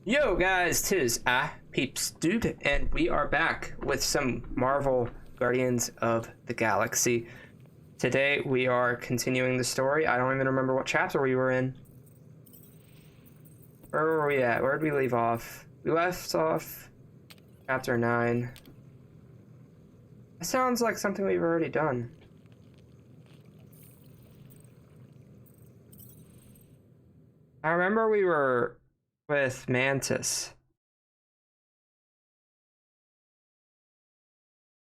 Yo guys, tis Peeps Dude, and we are back with some Marvel Guardians of the Galaxy. Today we are continuing the story. I don't even remember what chapter we were in. Where were we at? Where did we leave off? We left off chapter 9. That sounds like something we've already done. I remember we were with Mantis.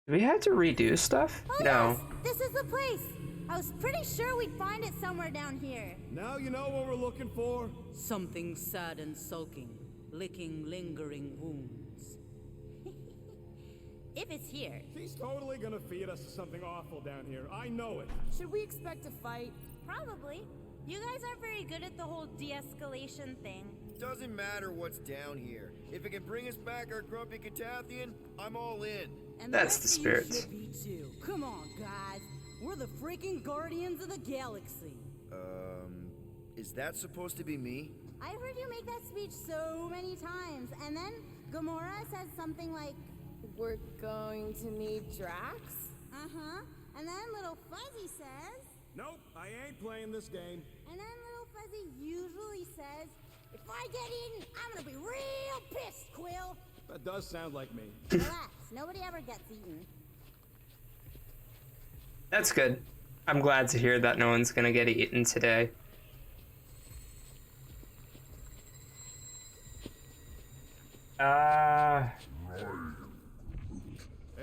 Do we have to redo stuff? Oh, No. yes, this is the place. I was pretty sure we'd find it somewhere down here. Now you know what we're looking for? Something sad and sulking, licking lingering wounds. If it's here. She's totally gonna feed us something awful down here. I know it. Should we expect a fight? Probably. You guys aren't very good at the whole de-escalation thing. Doesn't matter what's down here. If it can bring us back our grumpy Catathian, I'm all in. And That's the rest of spirit. you should be too. Come on, guys. We're the freaking Guardians of the Galaxy. Is that supposed to be me? I've heard you make that speech so many times, and then Gamora says something like, We're going to need Drax? uh-huh, and then Little Fuzzy says, Nope, I ain't playing this game. and then Little Fuzzy usually says, if I get eaten, I'm gonna be real pissed, Quill. That does sound like me. Relax, nobody ever gets eaten. That's good. I'm glad to hear that no one's gonna get eaten today.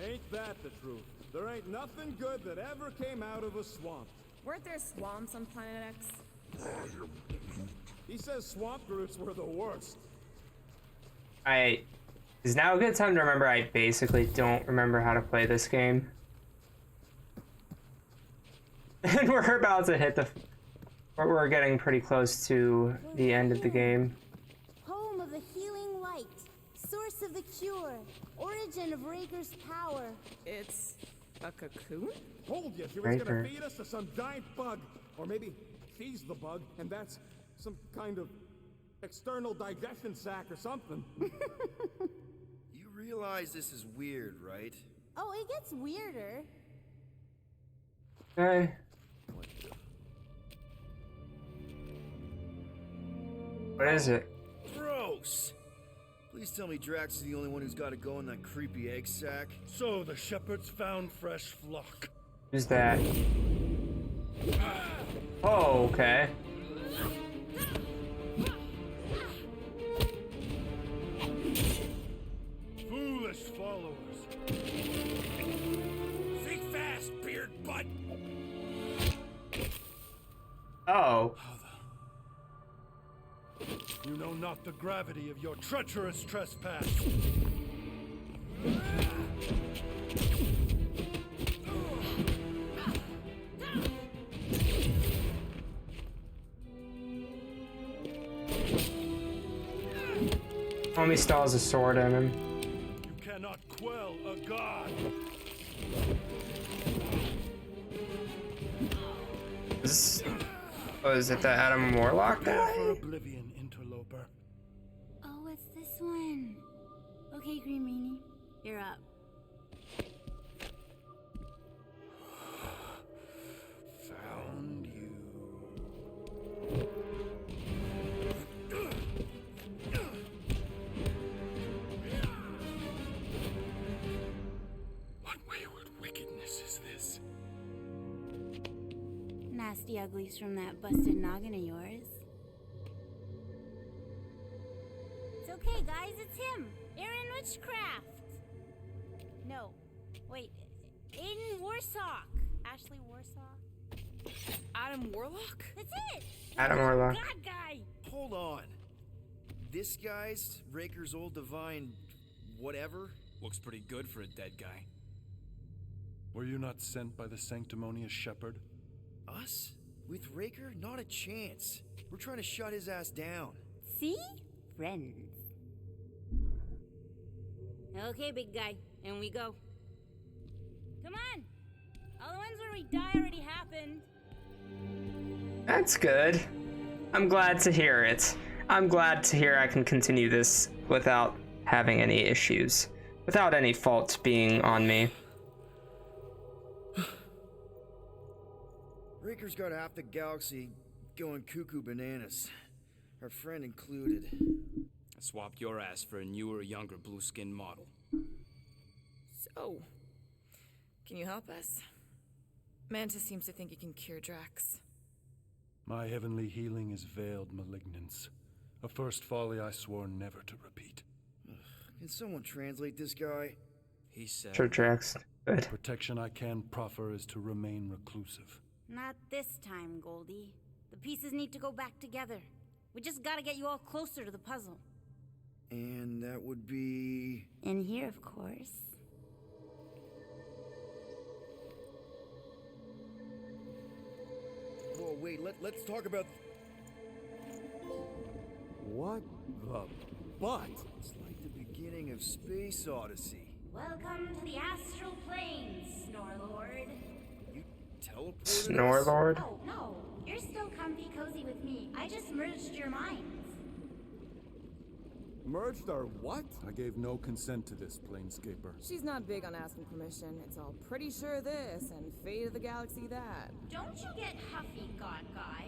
Ain't that the truth? There ain't nothing good that ever came out of a swamp. Weren't there swamps on Planet X? He says swamp roots were the worst. Is now a good time to remember I basically don't remember how to play this game. And we're about to hit we're getting pretty close to the end of the game. Home of the healing light, source of the cure, origin of Raker's power. It's a cocoon? Told you she was Raker. gonna feed us to some giant bug. Or maybe she's the bug, and that's some kind of external digestion sac or something. You realize this is weird, right? Oh, it gets weirder. Okay. What is it? Gross! Please tell me Drax is the only one who's got to go in that creepy egg sack. So the shepherds found fresh flock. Who's that? Oh, okay. Foolish followers. Think fast, beard butt. Oh. You know not the gravity of your treacherous trespass. Homie still has a sword in him. You cannot quell a god. Is it the Adam Warlock Prepare for guy? oblivion, interloper. Oh, it's this one. Okay, Green Meanie, you're up. Found you. What wayward wickedness is this? Nasty uglies from that busted noggin of yours. It's okay, guys, it's him, Aaron Witchcraft. No, wait, Aiden Warsock. Ashley Warsaw. Adam Warlock? That's it! Adam Warlock. God guy! Hold on. This guy's Raker's old divine whatever? Looks pretty good for a dead guy. Were you not sent by the sanctimonious shepherd? Us? With Raker? Not a chance. We're trying to shut his ass down. See? Friends. Okay, big guy, and we go. Come on! All the ones where we die already happened. That's good. I'm glad to hear it. I'm glad to hear I can continue this without having any issues, without any faults being on me. Raker's got half the galaxy going cuckoo bananas. Our friend included. I swapped your ass for a newer, younger blue-skinned model. So, can you help us? Mantis seems to think you can cure Drax. My heavenly healing is veiled malignance. A first folly I swore never to repeat. Can someone translate this guy? He said... Sure, Drax. Good. Protection I can proffer is to remain reclusive. Not this time, Goldie. The pieces need to go back together. We just gotta get you all closer to the puzzle. And that would be... In here, of course. Whoa, wait, let's talk about... What the butt? It's like the beginning of Space Odyssey. Welcome to the astral planes, Snorlord. You teleported us? Snorlord? Oh, no. You're still comfy cozy with me. I just merged your minds. Merged our what? I gave no consent to this, Planescaper. She's not big on asking permission. It's all pretty sure this and fate of the galaxy that. Don't you get huffy, God Guy.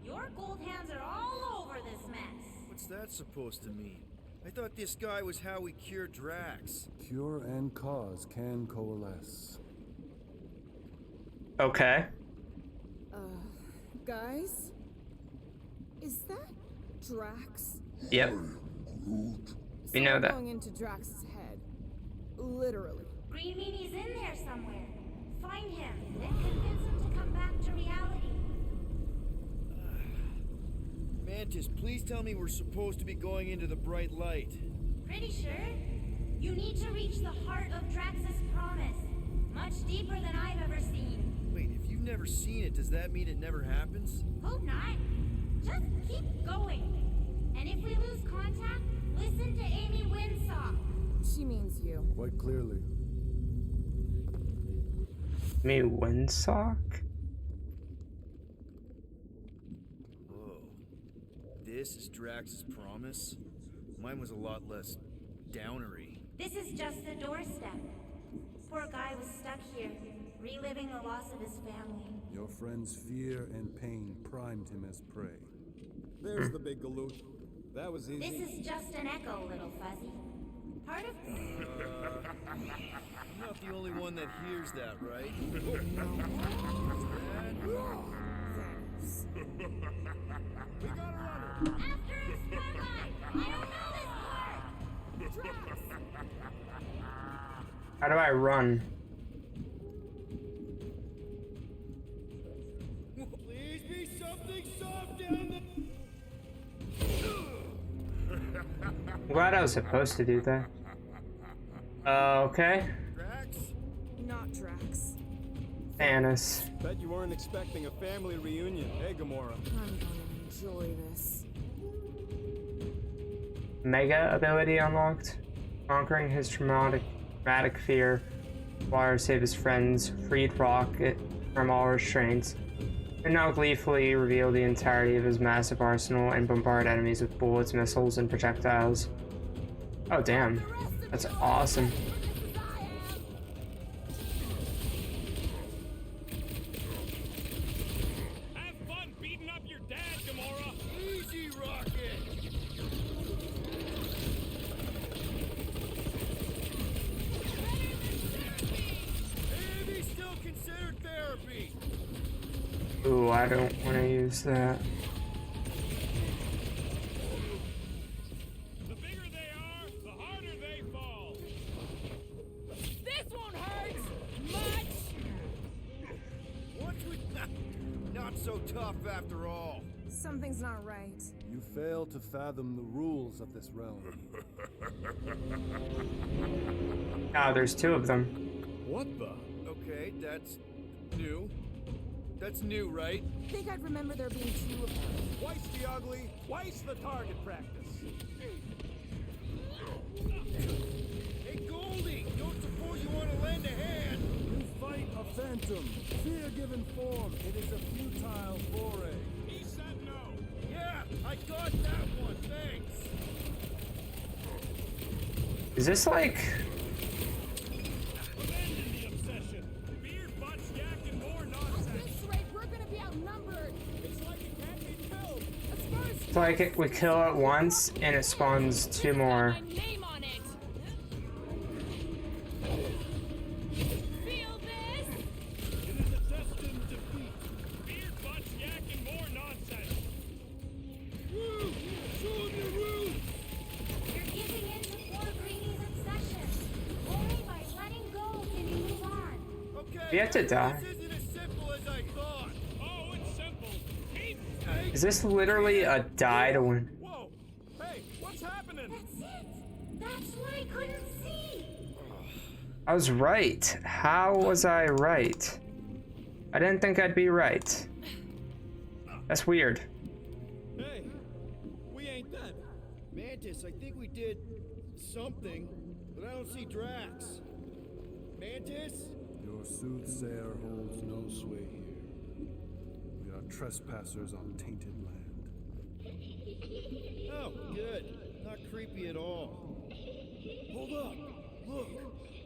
Your gold hands are all over this mess. What's that supposed to mean? I thought this guy was how we cured Drax. Cure and cause can coalesce. Okay. Guys? Is that Drax? Yep. We know that. Going into Drax's head. Literally. Green Meanie's in there somewhere. Find him and convince him to come back to reality. Mantis, please tell me we're supposed to be going into the bright light. Pretty sure. You need to reach the heart of Drax's promise. Much deeper than I've ever seen. Wait, if you've never seen it, does that mean it never happens? Hope not. Just keep going. And if we lose contact, listen to Amy Winsock. She means you. Quite clearly. Me Windsock? Whoa. This is Drax's promise? Mine was a lot less downery. This is just the doorstep. Poor guy was stuck here, reliving the loss of his family. Your friend's fear and pain primed him as prey. There's the big galoot. That was easy. This is just an echo, little fuzzy. Part of... I'm not the only one that hears that, right? We got a runner! After us, Starlight! I don't know this part! Drax! How do I run? Please be something soft down the... I'm glad I was supposed to do that. Okay. Drax? Not Drax. Thanos. Bet you weren't expecting a family reunion, eh, Gamora? I'm gonna enjoy this. Mega ability unlocked. Conquering his traumatic fear. Water saved his friends, freed Rocket from all restraints, and now gleefully reveal the entirety of his massive arsenal and bombard enemies with bullets, missiles, and projectiles. Oh damn, that's awesome. Have fun beating up your dad, Gamora! Easy, Rocket! Maybe still considered therapy! Ooh, I don't want to use that. The bigger they are, the harder they fall! This won't hurt much! Once we... Not so tough after all. Something's not right. You fail to fathom the rules of this realm. Ah, there's two of them. What the? Okay, that's new. That's new, right? Think I'd remember there being two of them. Twice the ugly, twice the target practice. Hey, Goldie! Don't suppose you want to lend a hand? You fight a phantom. Fear given form. It is a futile foray. He said no! Yeah, I got that one. Is this like... It's like we kill it once and it spawns 2 more. Do you have to die? This isn't as simple as I thought. Oh, it's simple. Is this literally a die to win? Whoa! Hey, what's happening? That's it. That's what I couldn't see. I was right. How was I right? I didn't think I'd be right. That's weird. Hey, we ain't dead. Mantis, I think we did something, but I don't see Drax. Mantis? Your soothsayer holds no sway here. We are trespassers on tainted land. Oh, good. Not creepy at all. Hold up. Look.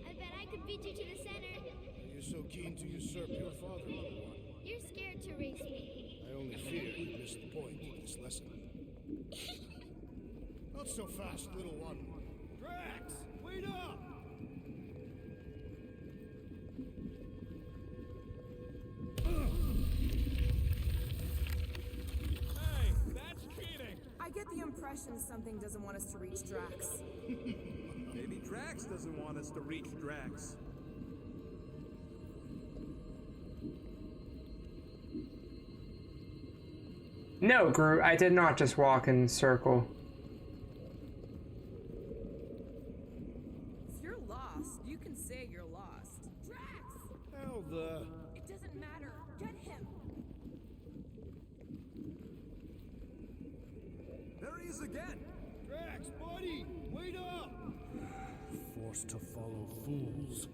I bet I could beat you to the center. You're so keen to usurp your father, little one. You're scared to race me. I only fear you missed the point of this lesson. Not so fast, little one. Drax, wait up! Hey, that's cheating. I get the impression something doesn't want us to reach Drax. Maybe Drax doesn't want us to reach Drax. No, Groot, I did not just walk in a circle. If you're lost, you can say you're lost. Drax! How the... It doesn't matter. Get him! There he is again. Drax, buddy, wait up! Forced to follow fools.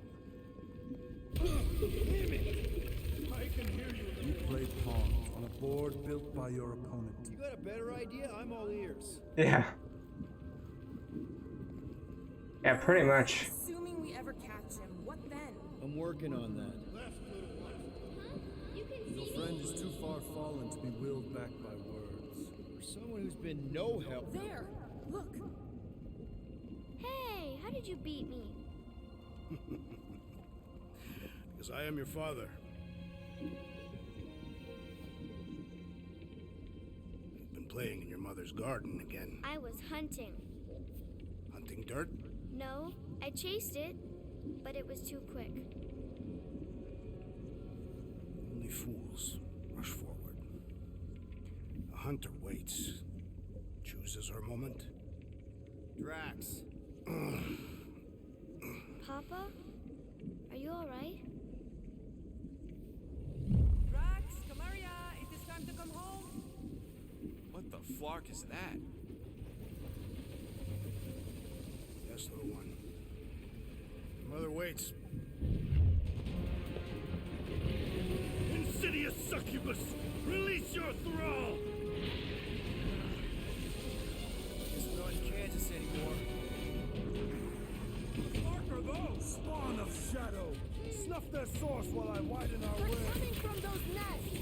Damn it! I can hear you. You play pawns on a board built by your opponent. You got a better idea? I'm all ears. Yeah. Yeah, pretty much. Assuming we ever catch him, what then? I'm working on that. You can Your see friend is too far fallen to be willed back by words. For someone who's been no help... There! Look! Hey, how did you beat me? Because I am your father. You've been playing in your mother's garden again. I was hunting. Hunting dirt? No, I chased it, but it was too quick. Only fools rush forward. A hunter waits. Chooses her moment. Drax. Papa? Are you alright? Drax, come here, it is time to come home. What the flark is that? Yes, little one. Your mother waits. Insidious succubus! Release your thrall! Guess we're not in Kansas anymore. What are those? Spawn of shadow. Snuff their source while I widen our They're way. coming from those nests!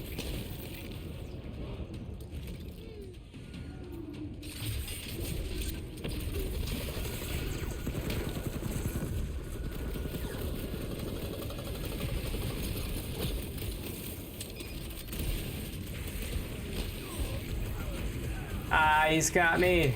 Ah, he's got me.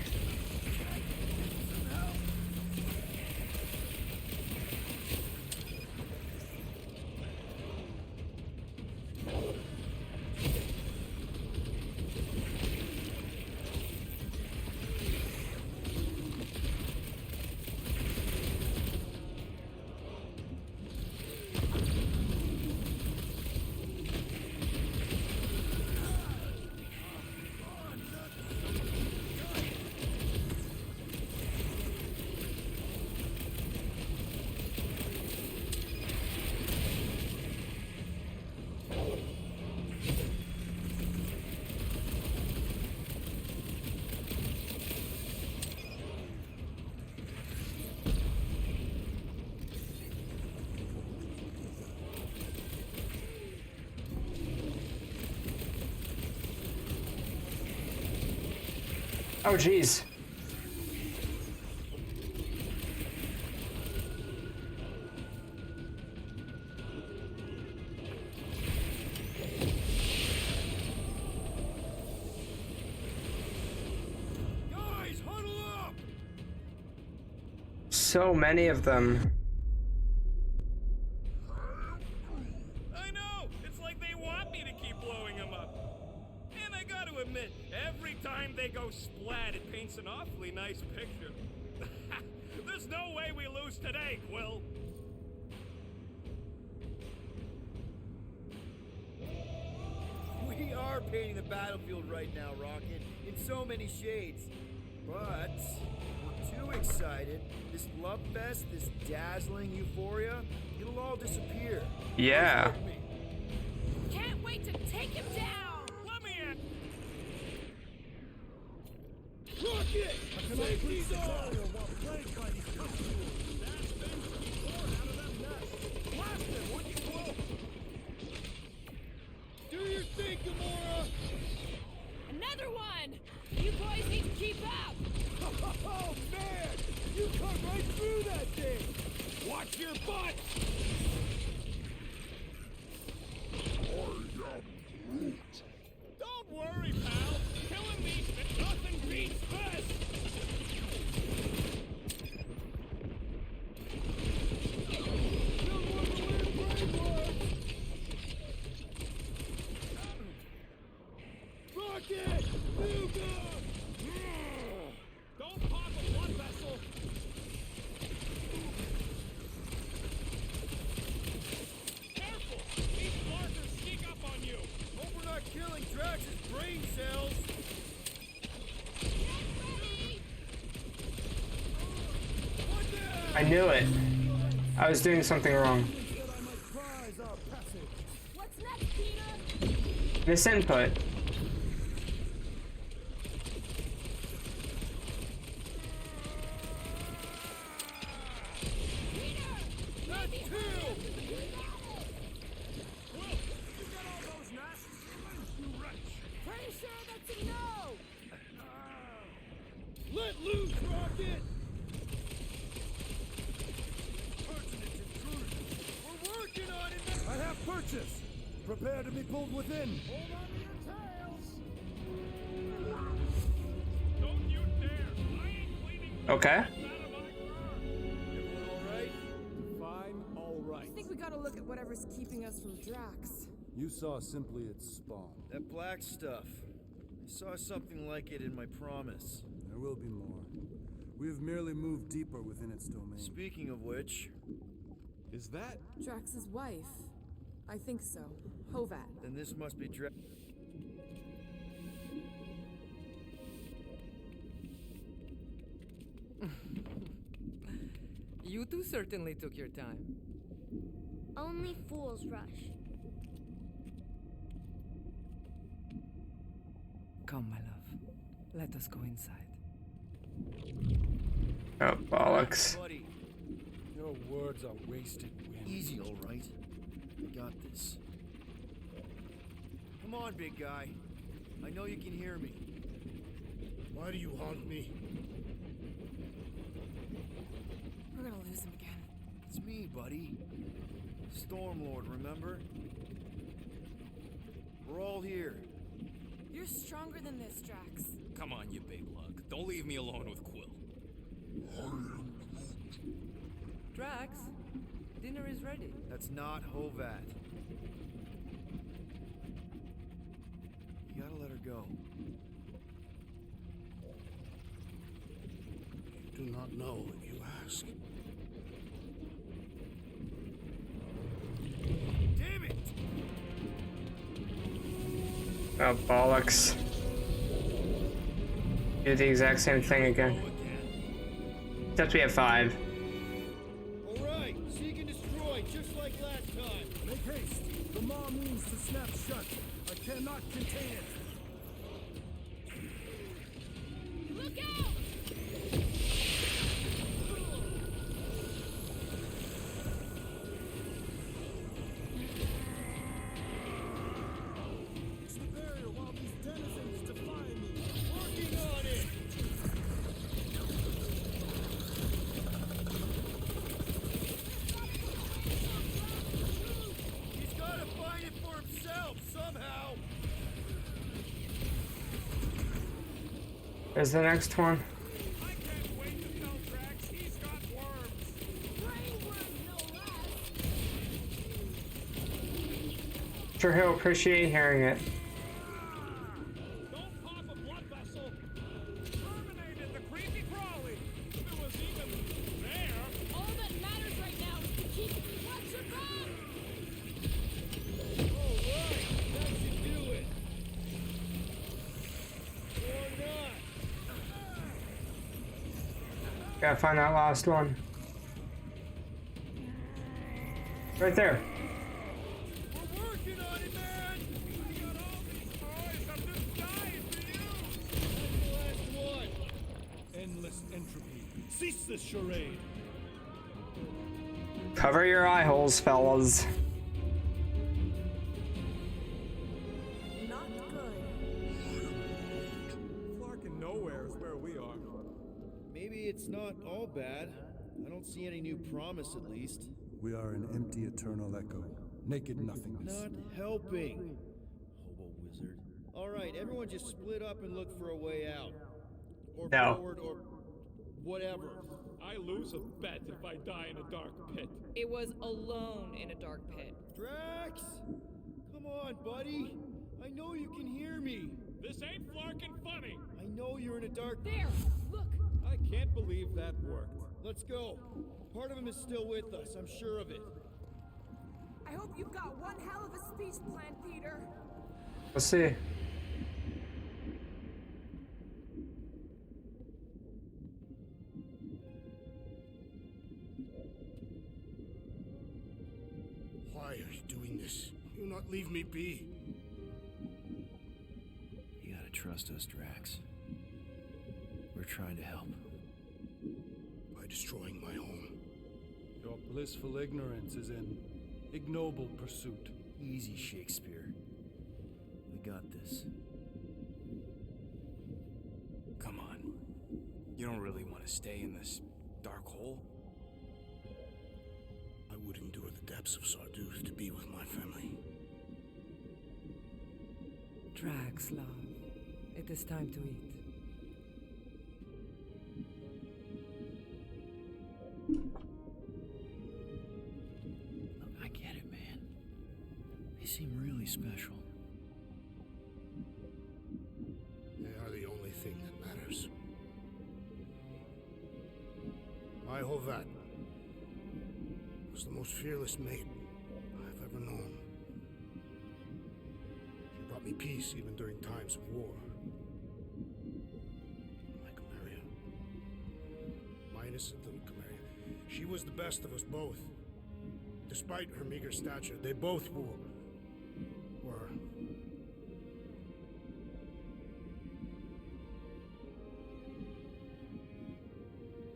Oh, jeez. Guys, huddle up! So many of them. I know! It's like they want me to keep blowing them up. And I gotta admit, every time they go splat, it paints an awfully nice picture. There's no way we lose today, Quill. We are painting the battlefield right now, Rocket, in so many shades. But we're too excited. This love fest, this dazzling euphoria, it'll all disappear. Yeah. Can't wait to take him down! Let me in! Rocket! Take these off! Do your thing, Gamora! Another one! You boys need to keep up! Oh, man! You cut right through that thing! Watch your butt! Don't worry, pal. Killing these nothing beats this. Rocket! Luga! Don't pop a blood vessel. Careful! These markers sneak up on you. Hope we're not killing Drax's brain cells! I knew it. I was doing something wrong. What's next, Peter? This input. Pretty sure that's a no! Let loose, Rocket! We're working on it! I have purchase. Prepare to be pulled within. Hold on to your tails. Don't you dare! I ain't bleeding Okay. out of my arm. Everyone alright? Fine, all right. I think we gotta look at whatever's keeping us from Drax. You saw simply its spawn. That black stuff. I saw something like it in my promise. There will be more. We have merely moved deeper within its domain. Speaking of which, Is that? Drax's wife. I think so. Hovat. then this must be Drax. You two certainly took your time. Only fools rush. Come, my love. Let us go inside. Oh, bollocks. Buddy, Your words are wasted wind. easy, alright? I got this. Come on, big guy. I know you can hear me. Why do you haunt me? We're gonna lose him again. It's me, buddy. Stormlord, remember? We're all here. You're stronger than this, Drax. Come on, you big lug. Don't leave me alone with Quill. Drax, dinner is ready. That's not Hovat. You gotta let her go. Do not know what you ask. Damn it! Oh, bollocks. Do the exact same thing again. Except we have 5. Alright, seek and destroy, just like last time. Make haste. The maw means to snap shut. I cannot contain it. Look out! It's the barrier while these denizens defy me. Working on it! There's the next one. I can't wait to tell Drax he's got worms. Sure, he'll appreciate hearing it. Don't pop a blood vessel. Terminated the creepy crawly. If it was even there. All that matters right now is to keep watch your back! Alright, that should do it. Or not. Gotta find that last one. Right there. We're working on it, man. We got all these toys. I'm just dying for you. That's the last one. Endless entropy. Cease this charade. Cover your eye holes, fellas. Not good. Flarkin' nowhere is where we are. Maybe it's not all bad. I don't see any new promise, at least. We are an empty eternal echo. Naked nothingness. Not helping. Hobo wizard. Alright, everyone just split up and look for a way out. Or No. forward, or whatever. I lose a bet if I die in a dark pit. It was alone in a dark pit. Drax! Come on, buddy. I know you can hear me. This ain't flarkin' funny. I know you're in a dark... There! Look! I can't believe that worked. Let's go. Part of him is still with us, I'm sure of it. I hope you've got one hell of a speech plan, Peter. We'll see. Why are you doing this? You not leave me be. You gotta trust us, Drax. We're trying to help. By destroying my home. Your blissful ignorance is an ignoble pursuit. Easy, Shakespeare. We got this. Come on. You don't really want to stay in this dark hole? I would endure the depths of Sarduth to be with my family. Drax, love. It is time to eat. Look, I get it, man. They seem really special. They are the only thing that matters. My Hovat was the most fearless mate I've ever known. She brought me peace even during times of war. My Camaria. My innocent little Camaria. She was the best of us both. Despite her meager stature, they both were.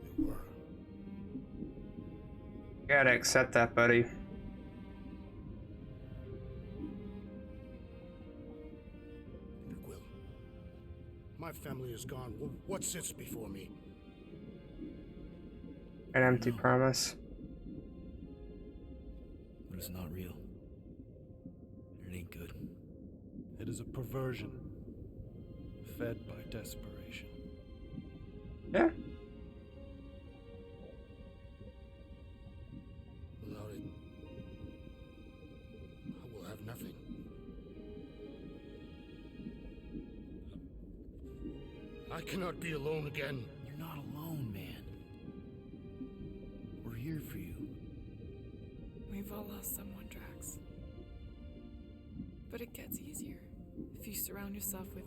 They were. You gotta accept that, buddy. Peter Quill. My family is gone. What sits before me? An empty promise. But it's not real. It ain't good. It is a perversion, fed by desperation. Yeah. Without it, I will have nothing. I cannot be alone again. You're not alone, man. We're here for you. We've all lost someone, Drax. But it gets easier if you surround yourself with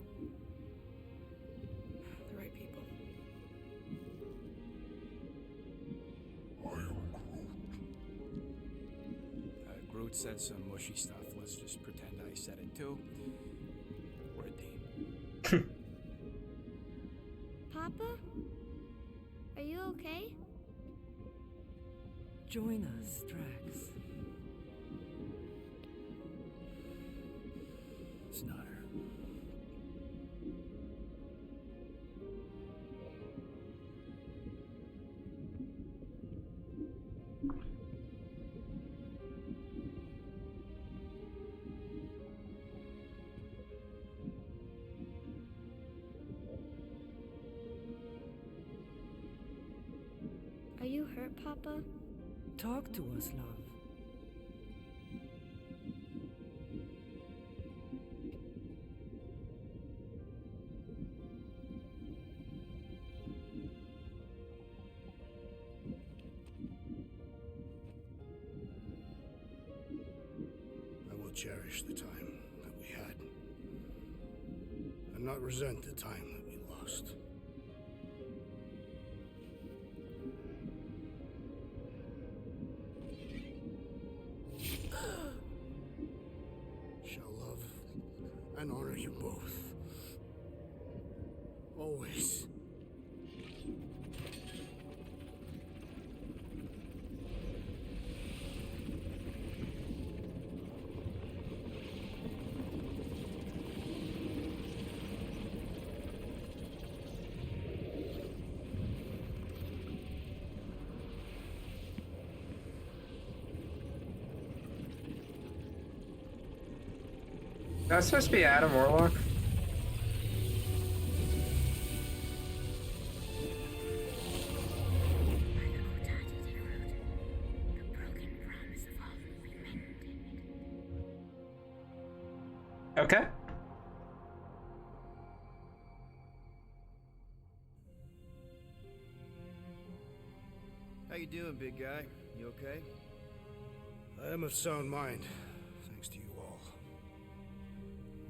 the right people. Groot said some mushy stuff. Let's just pretend I said it too. We're a team. Papa? Are you okay? Join us, Drax. It's not her. you hurt, Papa? Talk to us, love. I will cherish the time that we had, and not resent the time that we lost. Shall love and honor you both. Always. That's supposed to be Adam Warlock. Okay. How you doing, big guy? You okay? I am of sound mind, thanks to you all.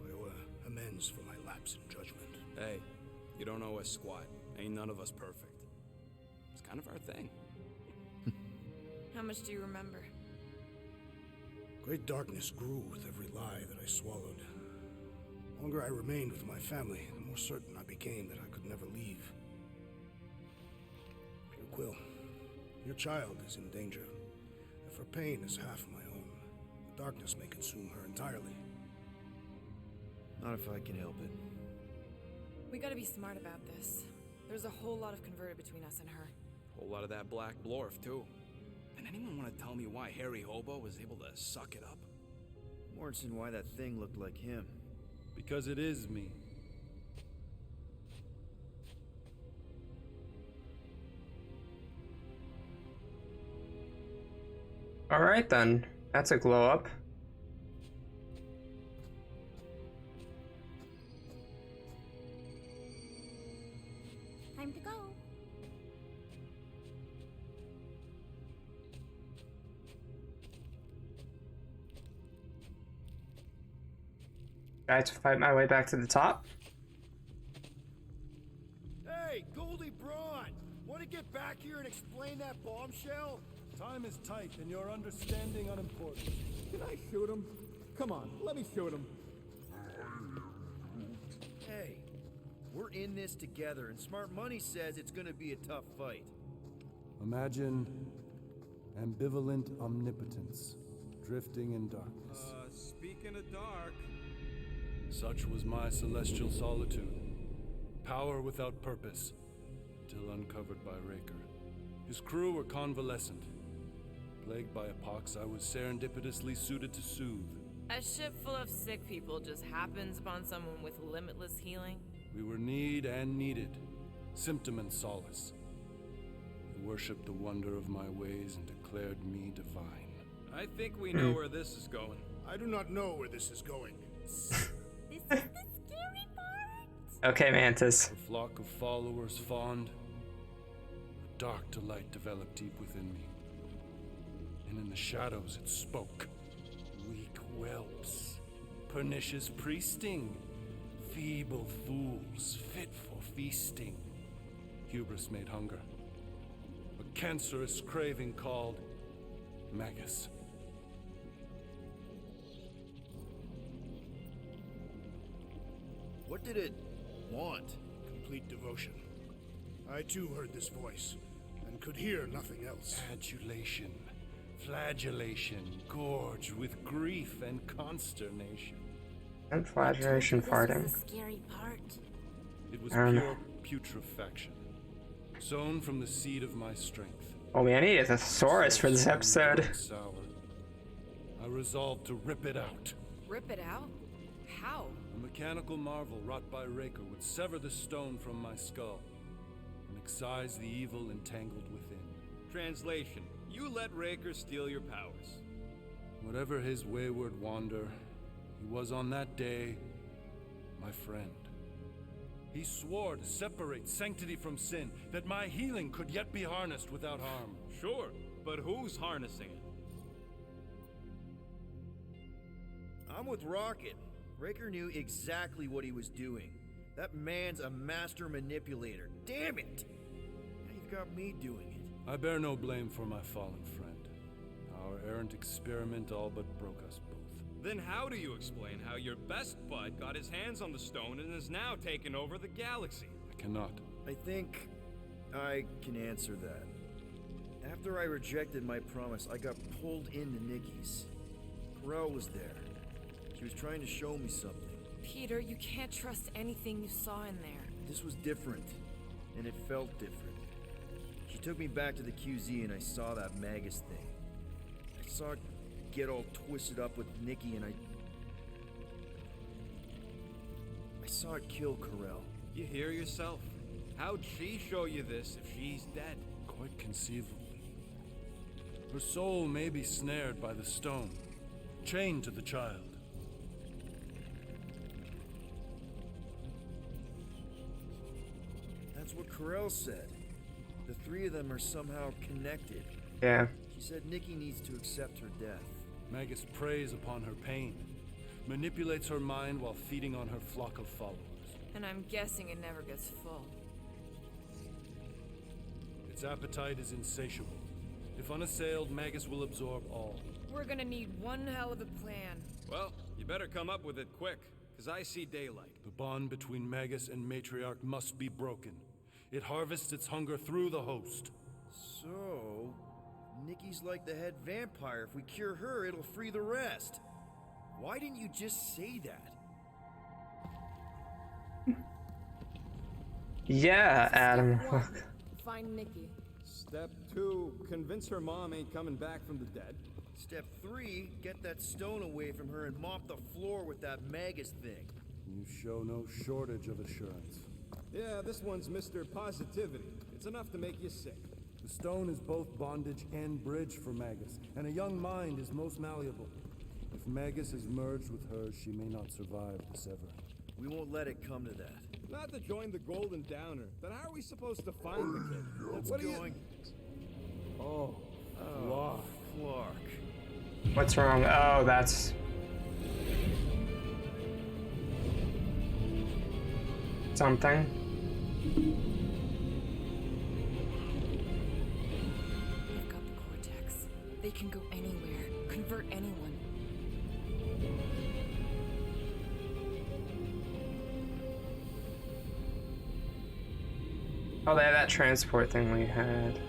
I owe amends for my lapse in judgment. Hey, you don't owe us squat. Ain't none of us perfect. It's kind of our thing. How much do you remember? Great darkness grew with every lie that I swallowed. The longer I remained with my family, the more certain I became that I could never leave. Dear Quill, your child is in danger. If her pain is half my own, the darkness may consume her entirely. Not if I can help it. We gotta be smart about this. There's a whole lot of converted between us and her. Whole lot of that black blorf, too. And anyone want to tell me why Harry Hobo was able to suck it up? Morrison, why that thing looked like him. Because it is me. All right then. That's a glow up. Time to go. I have to fight my way back to the top. Hey, Goldie Braun! Want to get back here and explain that bombshell? Time is tight and your understanding unimportant. Can I shoot him? Come on, let me shoot him. Hey, we're in this together, and Smart Money says it's gonna be a tough fight. Imagine ambivalent omnipotence, drifting in darkness. Speaking of dark... Such was my celestial solitude. Power without purpose, till uncovered by Raker. His crew were convalescent. Plagued by a pox I was serendipitously suited to soothe. A ship full of sick people just happens upon someone with limitless healing? We were need and needed, symptom and solace. They worshipped the wonder of my ways and declared me divine. I think we know where this is going. I do not know where this is going. This is the scary part. Okay, Mantis. The flock of followers fawned. A dark delight developed deep within me. And in the shadows it spoke. Weak whelps, pernicious priesting, feeble fools fit for feasting. Hubris made hunger. A cancerous craving called Magus. What did it want? Complete devotion. I too heard this voice, and could hear nothing else. Adulation, flagellation, gorged with grief and consternation. And flagellation farting. This is the scary part. It was pure putrefaction, sown from the seed of my strength. Oh man, I need a thesaurus for this episode. Sour. I resolved to rip it out. Rip it out? How? A mechanical marvel wrought by Raker would sever the stone from my skull and excise the evil entangled within. Translation, you let Raker steal your powers. Whatever his wayward wander, he was on that day my friend. He swore to separate sanctity from sin, that my healing could yet be harnessed without harm. Sure, but who's harnessing it? I'm with Rocket. Raker knew exactly what he was doing. That man's a master manipulator. Damn it! Now you've got me doing it. I bear no blame for my fallen friend. Our errant experiment all but broke us both. Then how do you explain how your best bud got his hands on the stone and is now taking over the galaxy? I cannot. I think I can answer that. After I rejected my promise, I got pulled into Nikki's. Corel was there. She was trying to show me something. Peter, you can't trust anything you saw in there. This was different, and it felt different. She took me back to the QZ and I saw that Magus thing. I saw it get all twisted up with Nikki and I saw it kill Corel. You hear yourself? How'd she show you this if she's dead? Quite conceivably. Her soul may be snared by the stone, chained to the child. That's what Corel said. The three of them are somehow connected. Yeah. She said Nikki needs to accept her death. Magus preys upon her pain, manipulates her mind while feeding on her flock of followers. And I'm guessing it never gets full. Its appetite is insatiable. If unassailed, Magus will absorb all. We're gonna need one hell of a plan. Well, you better come up with it quick, because I see daylight. The bond between Magus and Matriarch must be broken. It harvests its hunger through the host. So, Nikki's like the head vampire. If we cure her, it'll free the rest. Why didn't you just say that? Yeah, Adam. Find Nikki. Step 2, convince her mom ain't coming back from the dead. Step 3, get that stone away from her and mop the floor with that Magus thing. You show no shortage of assurance. Yeah, this one's Mr. Positivity. It's enough to make you sick. The stone is both bondage and bridge for Magus, and a young mind is most malleable. If Magus is merged with hers, she may not survive the severing. We won't let it come to that. Not to join the Golden Downer. Then how are we supposed to find the kid? Let's What are going. Oh, Clark. What's wrong? Oh, that's... something. They've got the cortex. They can go anywhere, convert anyone. Oh, they had that transport thing we had.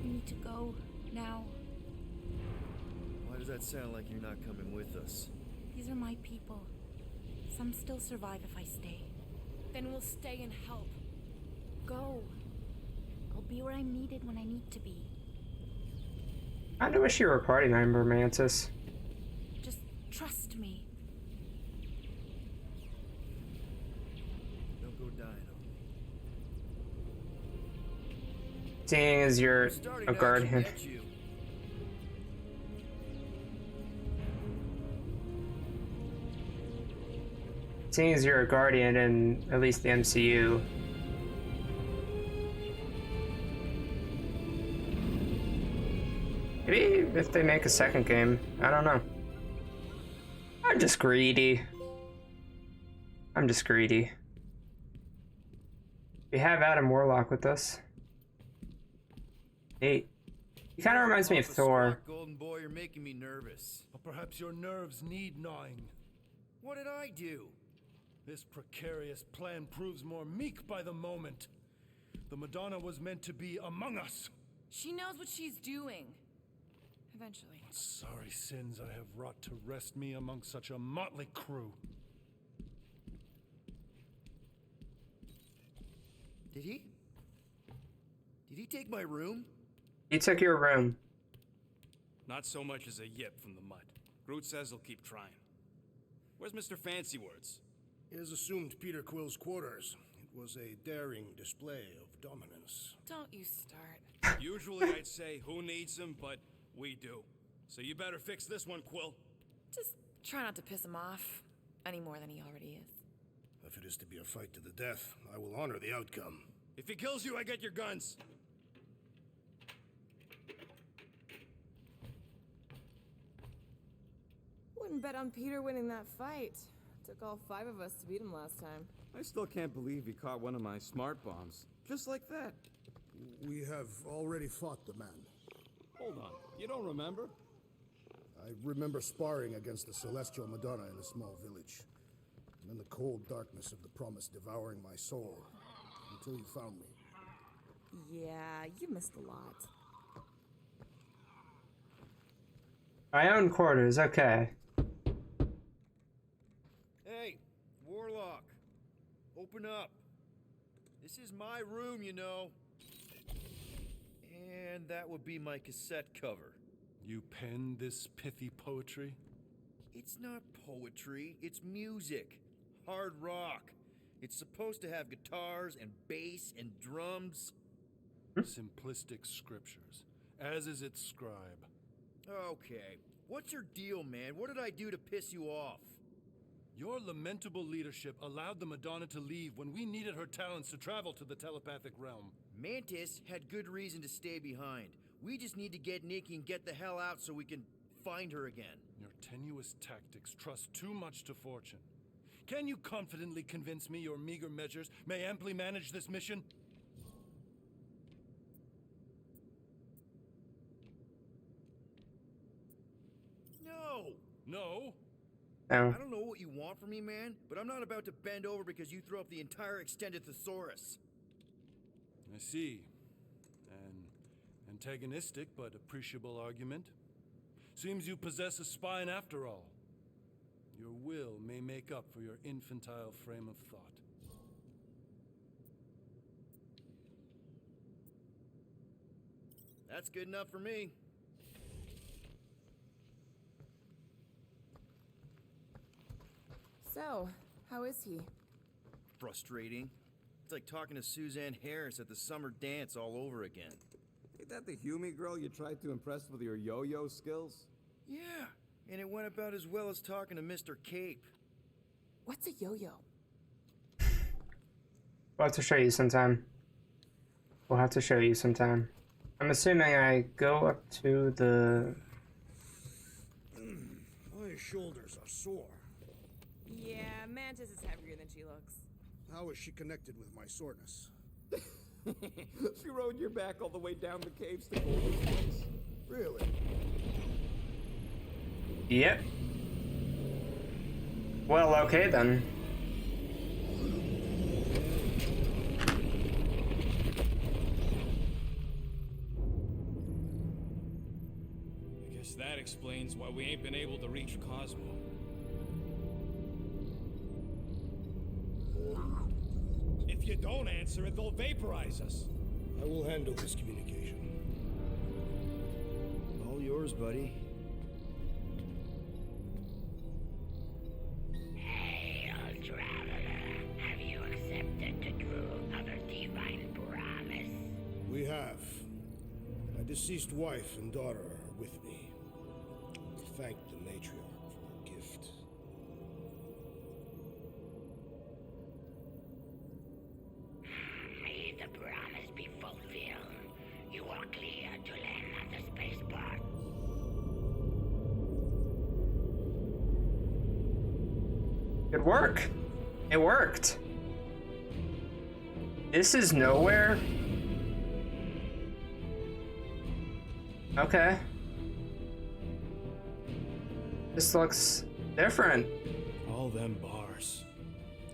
We need to go now. Why does that sound like you're not coming with us? These are my people. Some still survive if I stay. Then we'll stay and help. Go. I'll be where I'm needed when I need to be. I do wish you were a party member, Mantis. Just trust me. Don't go dying on me. Seeing as you're I'm starting a to guardian. actually get you. Seeing as you're a guardian in at least the MCU. Maybe if they make a second game, I don't know. I'm just greedy. We have Adam Warlock with us. Neat. He kind of reminds me of Thor. Golden boy, you're making me nervous. Or perhaps your nerves need gnawing. What did I do? This precarious plan proves more meek by the moment. The Madonna was meant to be among us. She knows what she's doing. Eventually. What sorry sins I have wrought to wrest me among such a motley crew. Did he take my room? He took your room. Not so much as a yip from the mud. Groot says he'll keep trying. Where's Mr. Fancy Words? It is assumed Peter Quill's quarters. It was a daring display of dominance. Don't you start. Usually I'd say who needs him, but we do. So you better fix this one, Quill. Just try not to piss him off any more than he already is. If it is to be a fight to the death, I will honor the outcome. If he kills you, I get your guns. Wouldn't bet on Peter winning that fight. Took all 5 of us to beat him last time. I still can't believe he caught one of my smart bombs. Just like that. We have already fought the man. Hold on, you don't remember? I remember sparring against the Celestial Madonna in a small village. And then the cold darkness of the promise devouring my soul. Until you found me. Yeah, you missed a lot. My own quarters, okay. Hey, Warlock. Open up. This is my room, you know. And that would be my cassette cover. You penned this pithy poetry? It's not poetry, it's music. Hard rock. It's supposed to have guitars and bass and drums. Simplistic scriptures, as is its scribe. Okay, what's your deal, man? What did I do to piss you off? Your lamentable leadership allowed the Madonna to leave when we needed her talents to travel to the telepathic realm. Mantis had good reason to stay behind. We just need to get Nikki and get the hell out so we can find her again. Your tenuous tactics trust too much to fortune. Can you confidently convince me your meager measures may amply manage this mission? No! No. I don't know what you want from me, man, but I'm not about to bend over because you throw up the entire extended thesaurus. I see. An antagonistic but appreciable argument. Seems you possess a spine after all. Your will may make up for your infantile frame of thought. That's good enough for me. So, how is he? Frustrating. It's like talking to Suzanne Harris at the summer dance all over again. Ain't that the Hume girl you tried to impress with your yo-yo skills? Yeah, and it went about as well as talking to Mr. Cape. What's a yo-yo? We'll have to show you sometime. We'll have to show you sometime. I'm assuming I go up to the... My shoulders are sore. Yeah, Mantis is heavier than she looks. How is she connected with my soreness? She rode your back all the way down the caves to Golden's place. Really? Yep. Well, okay then. I guess that explains why we ain't been able to reach Cosmo. If you don't answer it, they'll vaporize us. I will handle this communication. All yours, buddy. Hail, traveler. Have you accepted the true of a divine promise? We have. My deceased wife and daughter are with me. Thank the matriarch for her gift. May the promise be fulfilled. You are clear to land at the spaceport. Good work. It worked. This is nowhere. Okay. This looks different. All them bars.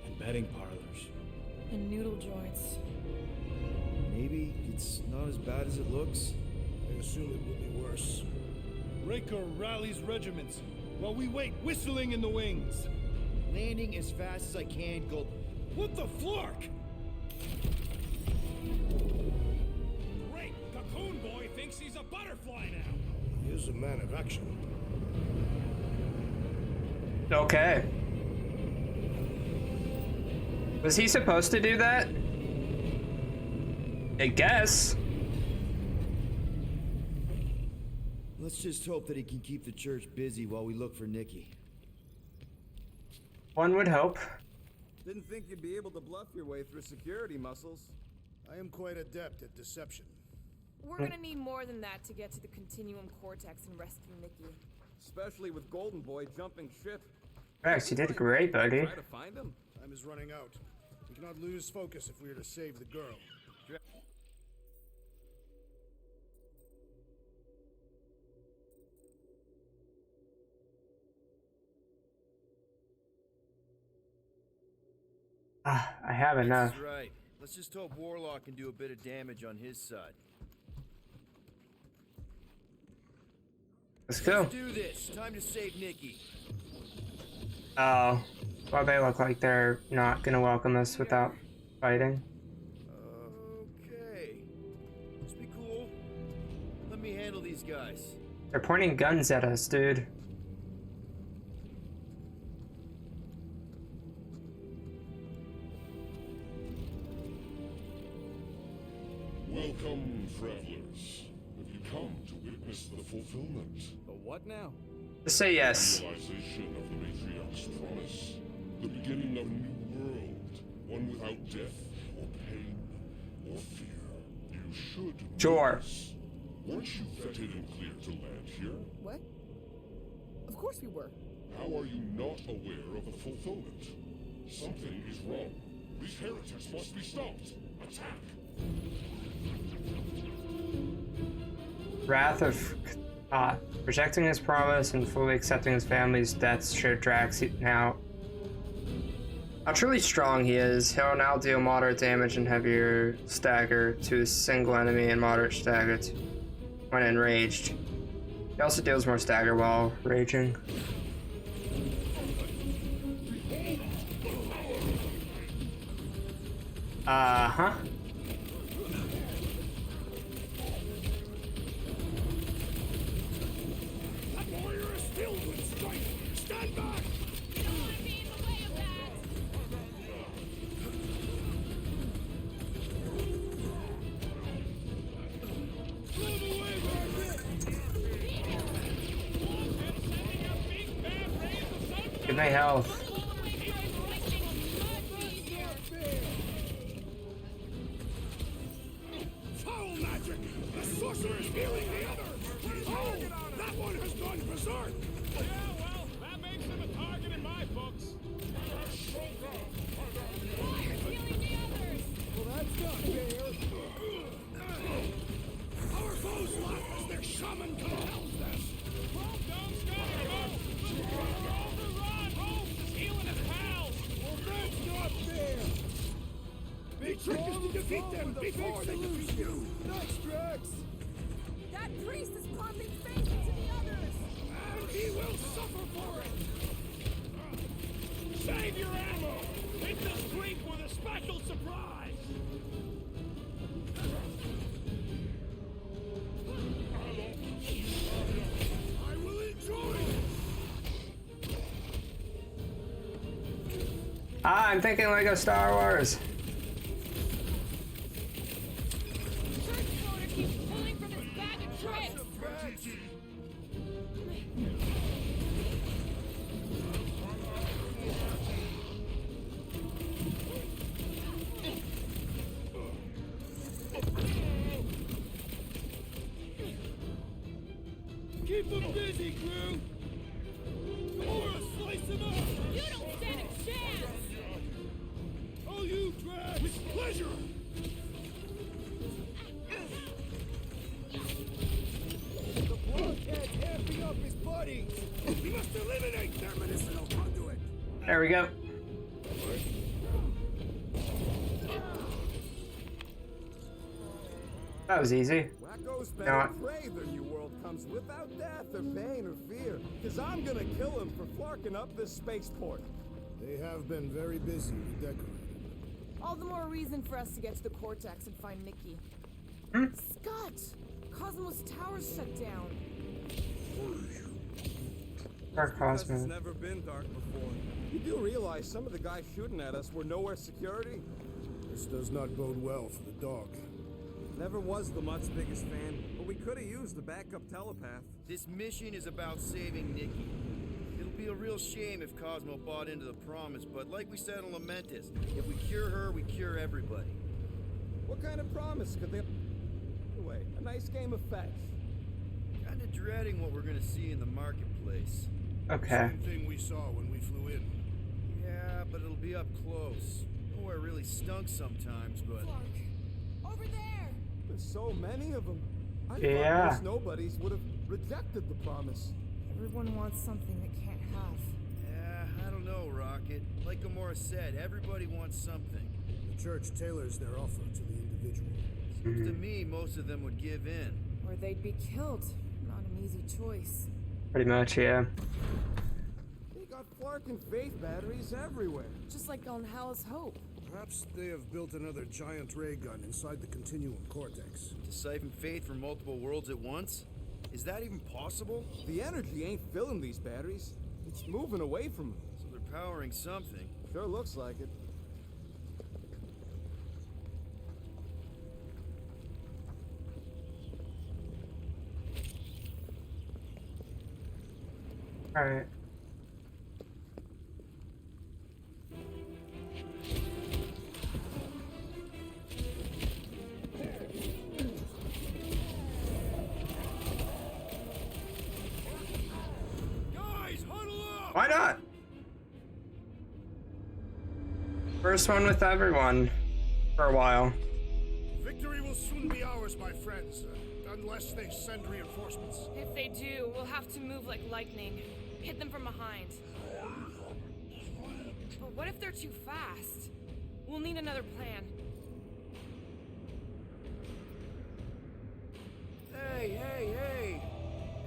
And betting parlors. And noodle joints. Maybe it's not as bad as it looks. I assume it will be worse. Raker rallies regiments while we wait whistling in the wings. Landing as fast as I can, go. What the flark? Great! Cocoon Boy thinks he's a butterfly now! He is was a man of action. Okay. Was he supposed to do that? I guess. Let's just hope that he can keep the church busy while we look for Nikki. One would hope. Didn't think you'd be able to bluff your way through security muscles. I am quite adept at deception. We're gonna need more than that to get to the Continuum Cortex and rescue Nikki. Especially with Golden Boy jumping ship. Rex, you did great, buddy. Try to find him? Time is running out. We cannot lose focus if we are to save the girl. I have enough. That's right. Let's just hope Warlock can do a bit of damage on his side. Let's go. Let's do this. Time to save Nikki. Oh. Well, they look like they're not gonna welcome us without fighting. Okay. Just be cool. Let me handle these guys. They're pointing guns at us, dude. Welcome, travelers. Have you come to witness the fulfillment? The what now? Just say yes. The realization of the Matriarch's promise. The beginning of a new world. One without death, or pain, or fear. You should know Sure. this. Weren't you vetted and cleared to land here? What? Of course we were. How are you not aware of the fulfillment? Something is wrong. These heretics must be stopped. Attack! Wrath of rejecting his promise and fully accepting his family's deaths showed Drax now how truly strong he is. He'll now deal moderate damage and heavier stagger to a single enemy and moderate stagger when enraged. He also deals more stagger while raging. Uh-huh. That warrior is filled with strength! Stand back! You don't want to be in the way of that! Give me health. Foul magic! The sorcerer is healing the other! Oh! That one has gone berserk! Yeah, well, that makes him a target in my books. Well, that's not fair! Our foes laugh as their shaman compels them! Don't stop, go! Overrun! Holmes is healing his pals! Well, that's not fair! The trick is to defeat them before they defeat you! Nice, Drax! That priest is pumping faith into the others! And he will suffer for it! Save your ammo! Hit this creep with a special surprise! I will enjoy it! I'm thinking like a Star Wars. Keeps pulling from his bag of tricks! Keep them busy, crew! Or slice them up! You don't stand a chance! Oh, you Drax! With pleasure! The blockhead's amping up his buddies! We must eliminate their medicinal conduit! There we go. That was easy. Wacko's No, better pray the new world comes without death or pain or fear. Cause I'm gonna kill him for flarking up this spaceport. They have been very busy redecorating. All the more reason for us to get to the Cortex and find Nikki. Scott! Cosmos Tower's shut down. Or Because it's Cosmo. never been dark before. You do realize some of the guys shooting at us were nowhere security? This does not bode well for the dog. Never was the Mutt's biggest fan, but we could have used a backup telepath. This mission is about saving Nikki. It'll be a real shame if Cosmo bought into the promise, but like we said on Lamentus, if we cure her, we cure everybody. What kind of promise could they... Anyway, a nice game of fetch. Kinda dreading what we're gonna see in the marketplace. Okay. Same thing we saw when we flew in. Yeah, but it'll be up close. Nowhere really stunk sometimes, but... Over there! There's so many of them. I Yeah. thought most nobodies would have rejected the promise. Everyone wants something they can't have. Yeah, I don't know, Rocket. Like Gamora said, everybody wants something. The church tailors their offer to the individual. Seems to me most of them would give in. Or they'd be killed. Not an easy choice. Pretty much, yeah. They got Flark and Faith batteries everywhere. Just like on Hell's Hope. Perhaps they have built another giant ray gun inside the Continuum Cortex. To siphon faith from multiple worlds at once? Is that even possible? The energy ain't filling these batteries. It's moving away from them. So they're powering something. Sure looks like it. Alright. Guys, huddle up! Why not? First one with everyone for a while. Victory will soon be ours, my friends, unless they send reinforcements. If they do, we'll have to move like lightning. Hit them from behind. But what if they're too fast? We'll need another plan. Hey!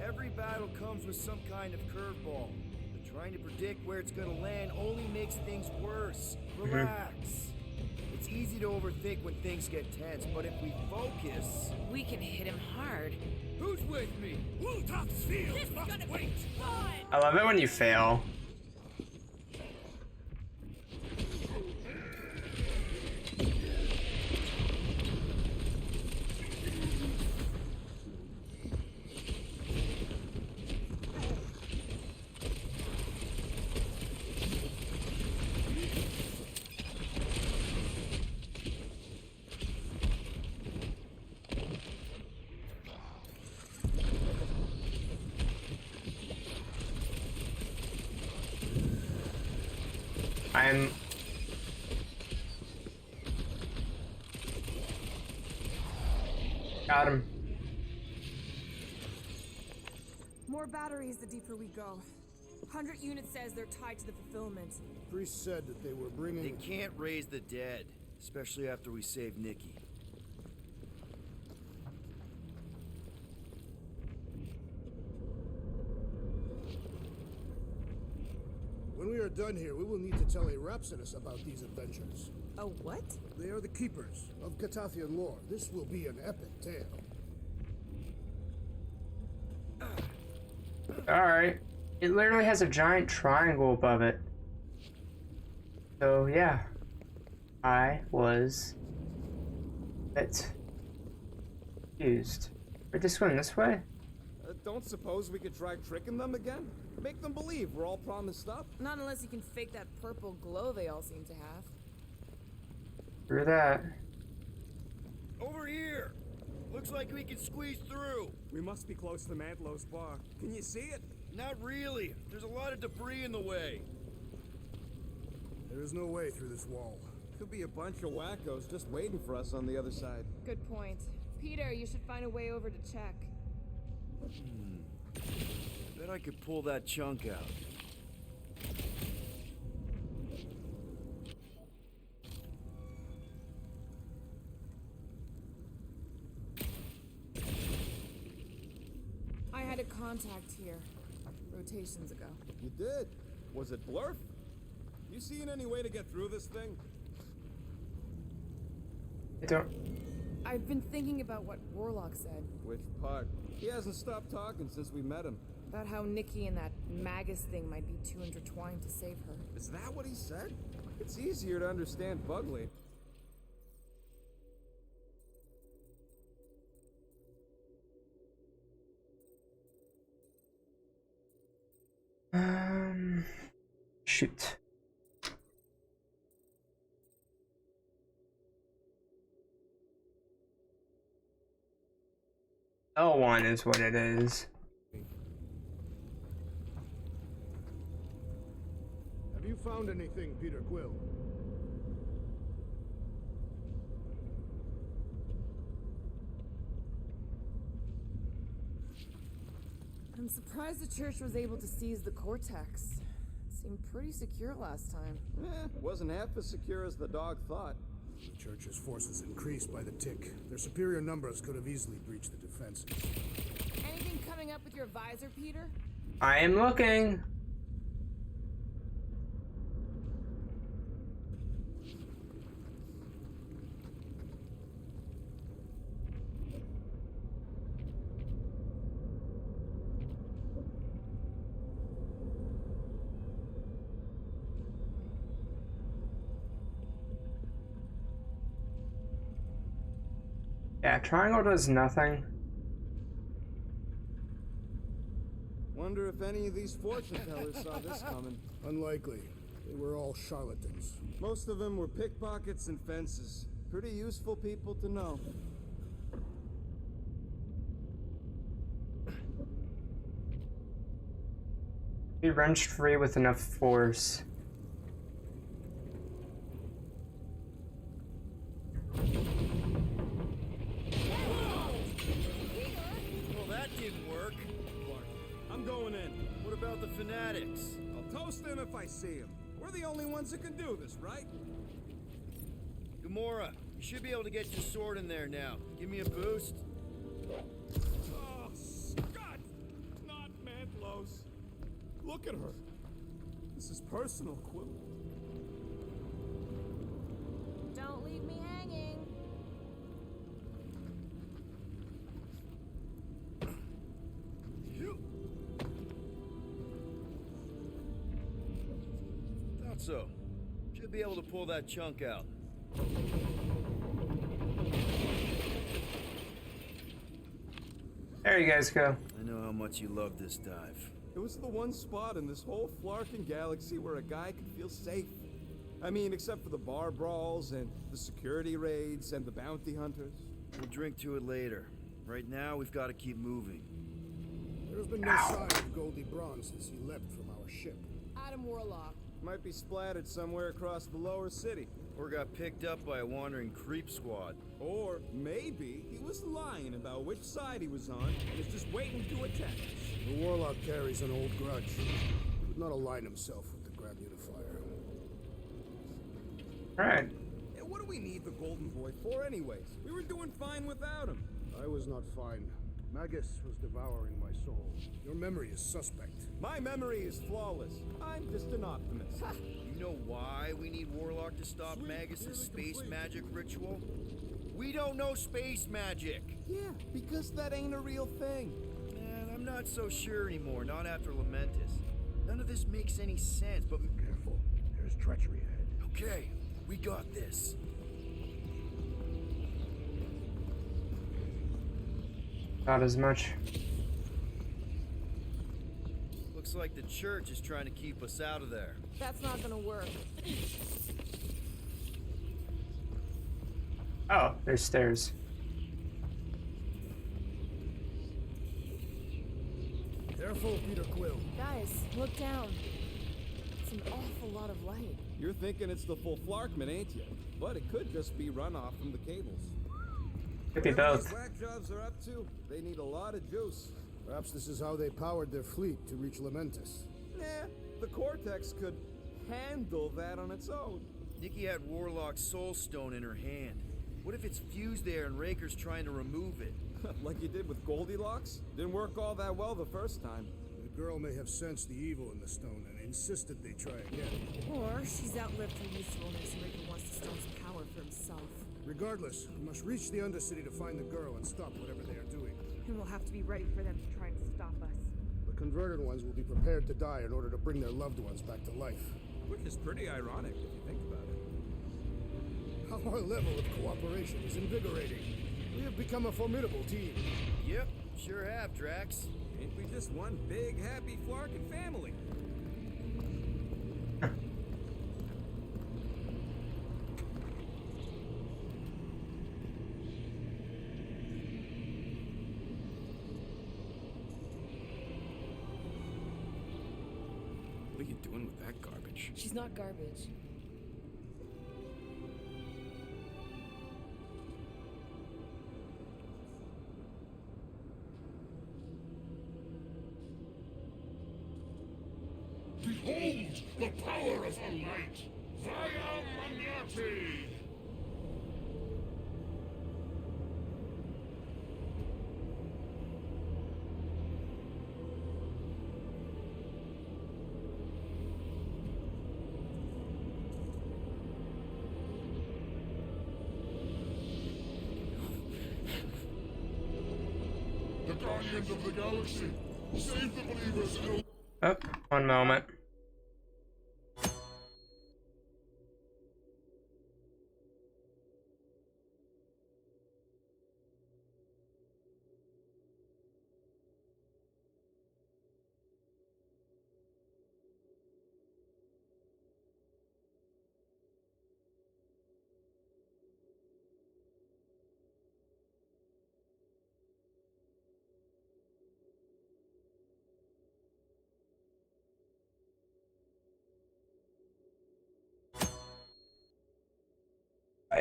Every battle comes with some kind of curveball. But trying to predict where it's gonna land only makes things worse. Relax. It's easy to overthink when things get tense, but if we focus... We can hit him hard. Who's with me? Wultop's field must wait! I love it when you fail. I'm... Got him. More batteries the deeper we go. 100 units says they're tied to the fulfillment. Priest said that they were bringing... They can't raise the dead, especially after we save Nikki. When we are done here, we will need to tell a Rhapsodus about these adventures. A what? They are the keepers of Catathian lore. This will be an epic tale. Alright. It literally has a giant triangle above it. So, yeah. I was... a bit confused. Where'd they swim this way? Don't suppose we could try tricking them again? Make them believe we're all promised stuff? Not unless you can fake that purple glow they all seem to have. Through that. Over here! Looks like we can squeeze through. We must be close to Mantlow's bar. Can you see it? Not really. There's a lot of debris in the way. There is no way through this wall. Could be a bunch of wackos just waiting for us on the other side. Good point. Peter, you should find a way over to check. Bet I could pull that chunk out. I had a contact here. Rotations ago. You did? Was it Blurf? You seen any way to get through this thing? I don't... I've been thinking about what Warlock said. Which part? He hasn't stopped talking since we met him. About how Nikki and that Magus thing might be too intertwined to save her. Is that what he said? It's easier to understand Bugley. Shoot. L1 is what it is. Have you found anything, Peter Quill? I'm surprised the church was able to seize the Cortex. It seemed pretty secure last time. Wasn't half as secure as the dog thought. The church's forces increased by the tick. Their superior numbers could have easily breached the defenses. Anything coming up with your visor, Peter? I am looking. Yeah, triangle does nothing. Wonder if any of these fortune tellers saw this coming. Unlikely. They were all charlatans. Most of them were pickpockets and fences. Pretty useful people to know. Be wrenched free with enough force. Well, that didn't work. I'm going in. What about the fanatics? I'll toast them if I see them. We're the only ones that can do this, right? Gamora, you should be able to get your sword in there now. Give me a boost. Oh, Scott! Not Mantlos. Look at her. This is personal, Quill. Don't leave me hanging. Thought so. Should be able to pull that chunk out. There you guys go. I know how much you love this dive. It was the one spot in this whole Flarkin galaxy where a guy could feel safe. I mean, except for the bar brawls and the security raids and the bounty hunters. We'll drink to it later. Right now, we've got to keep moving. There's been no sign of Goldie Braun since he leapt from our ship. Adam Warlock. Might be splattered somewhere across the lower city. Or got picked up by a wandering creep squad. Or maybe he was lying about which side he was on and is just waiting to attack us. The Warlock carries an old grudge. He would not align himself with the Grand Unifier. Alright. Hey, what do we need the Golden Boy for anyways? We were doing fine without him. I was not fine. Magus was devouring my soul. Your memory is suspect. My memory is flawless. I'm just an optimist. You know why we need Warlock to stop Magus's space magic ritual? We don't know space magic. Yeah, because that ain't a real thing. Man, I'm not so sure anymore, not after Lamentus. None of this makes any sense, but... Careful, there's treachery ahead. Okay, we got this. Not as much. Looks like the church is trying to keep us out of there. That's not gonna work. Oh, there's stairs. Careful, Peter Quill. Guys, look down. It's an awful lot of light. You're thinking it's the full Flarkman, ain't you? But it could just be runoff from the cables. Could be Whatever both. these whack jobs are up to, they need a lot of juice. Perhaps this is how they powered their fleet to reach Lamentus. Nah, the Cortex could handle that on its own. Nikki had Warlock's soul stone in her hand. What if it's fused there and Raker's trying to remove it? Like you did with Goldilocks? Didn't work all that well the first time. The girl may have sensed the evil in the stone and insisted they try again. Or she's outlived her usefulness and Raker wants the stone's power for himself. Regardless, we must reach the Undercity to find the girl and stop whatever they are doing. And we'll have to be ready for them to try and stop us. The converted ones will be prepared to die in order to bring their loved ones back to life. Which is pretty ironic if you think about it. Our level of cooperation is invigorating. We have become a formidable team. Yep, sure have, Drax. Ain't we just one big, happy, Flarkin family? What are you doing with that garbage? She's not garbage. Behold the power of her light! Via Maniati! The Guardians of the Galaxy! Save the believers and... Oh, one moment.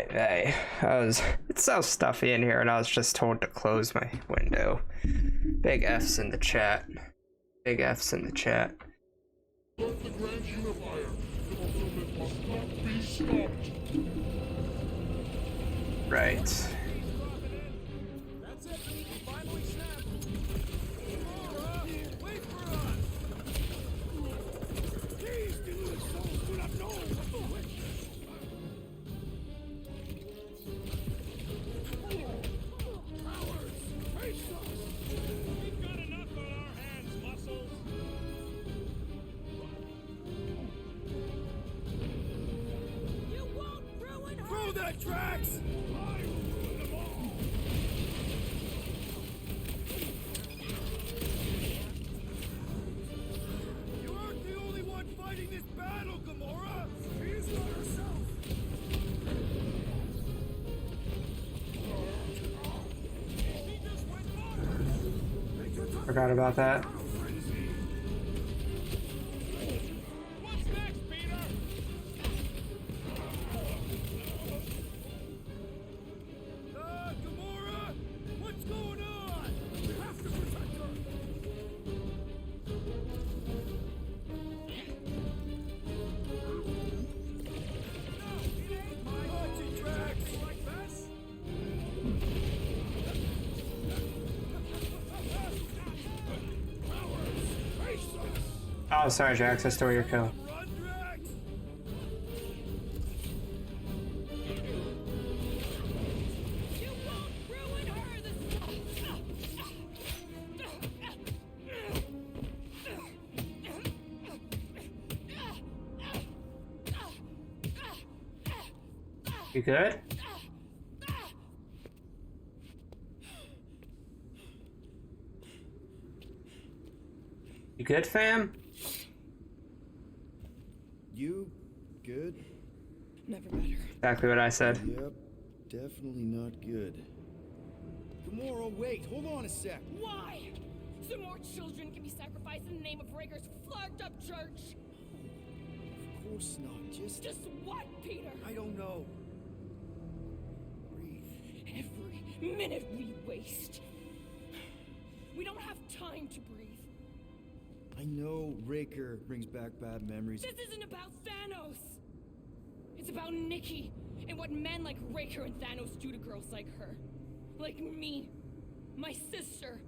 Hey, it's so stuffy in here, and I was just told to close my window. Big F's in the chat. Big F's in the chat. Let the Grand Unifier, the fulfillment must not be stopped. Right. That's it. We finally snapped. Gamora, wait for us. These deluded souls do not know what the witch is. Cowards, face us. We've got enough on our hands, muscles. You won't ruin her! Throw that, Drax! I will ruin them all. You aren't the only one fighting this battle, Gamora. She's not herself. She just went for Forgot about that. What's next, Peter? Gamora, what's going on? We have to protect her. Watch it, Drax. Like this? Oh, sorry, Jax. I stole your kill. Run, Drax. You won't ruin her! You good? You good, fam? You good? Never better. Exactly what I said. Yep, definitely not good. Gamora, wait, hold on a sec. Why? So more children can be sacrificed in the name of Raker's flarked up church? Of course not, just what, Peter? I don't know. Breathe. Every minute we waste. We don't have time to breathe. I know Raker brings back bad memories. This isn't about Thanos. It's about Nikki and what men like Raker and Thanos do to girls like her. Like me. My sister.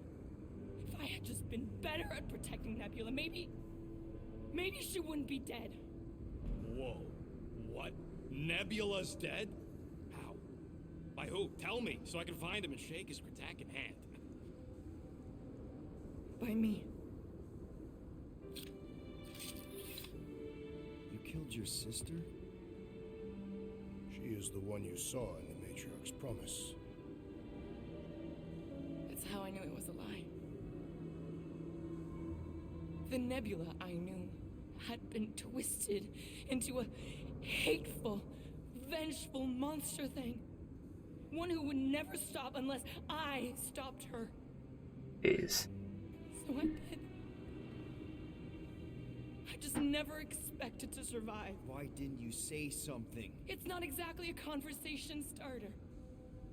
If I had just been better at protecting Nebula, maybe she wouldn't be dead. Whoa. What? Nebula's dead? How? By who? Tell me, so I can find him and shake his Kratak in hand. By me. You killed your sister? She is the one you saw in the Matriarch's promise. That's how I knew it was a lie. The nebula I knew had been twisted into a hateful, vengeful monster thing. One who would never stop unless I stopped her. Jeez. So I did. I just never expected to survive. Why didn't you say something? It's not exactly a conversation starter.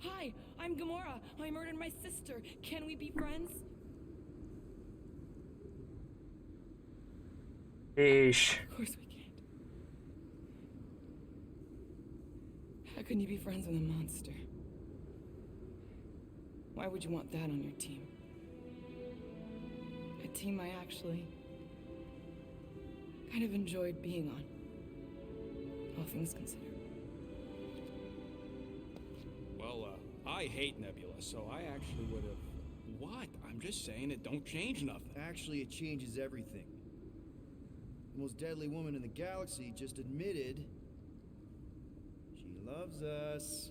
Hi, I'm Gamora. I murdered my sister. Can we be friends? Yeesh. Of course we can't. How can you be friends with a monster? Why would you want that on your team? A team I actually kind of enjoyed being on, all things considered. Well, I hate Nebula, so I actually would have... What? I'm just saying it don't change nothing. Actually, it changes everything. The most deadly woman in the galaxy just admitted she loves us.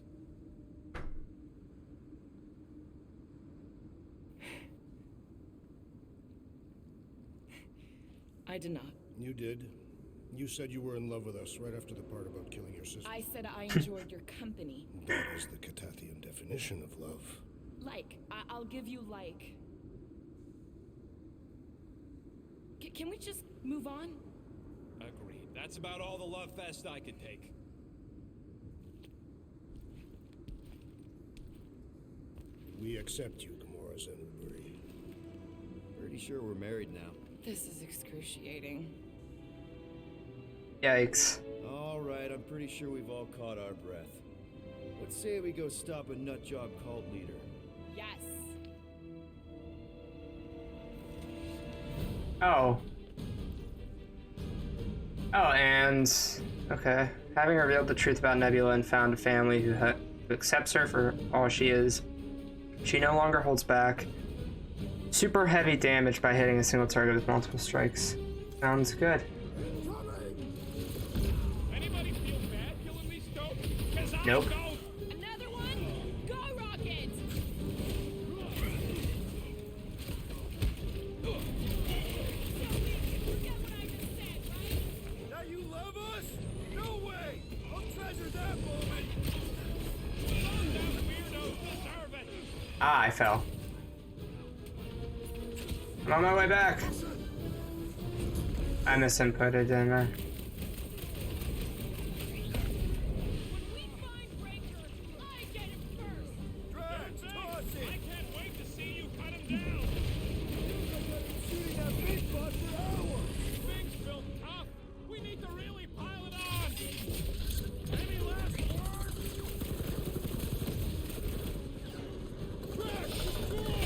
I did not. You did. You said you were in love with us right after the part about killing your sister. I said I enjoyed your company. That is the Catathian definition of love. Like. I'll give you like. Can we just move on? Agreed. That's about all the love fest I could take. We accept you, Gamora Zenuburi. Pretty sure we're married now. This is excruciating. Yikes. Alright, I'm pretty sure we've all caught our breath. Let's say we go stop a nutjob cult leader. Yes. Oh. Oh, and... okay. Having revealed the truth about Nebula and found a family who accepts her for all she is, she no longer holds back. Super heavy damage by hitting a single target with multiple strikes. Sounds good. Anybody feel bad killing me, Stoke? 'Cause I Nope. don't. Another one? Go, Rocket! Now you love us? No way! I'll treasure that moment! Ah, I fell. I'm on my way back. I misinputted, didn't I? I can't wait to see you cut him down. Shooting that big bus for hours! Things built tough. We need to really pile it on. Any last words? Crash! Destroy!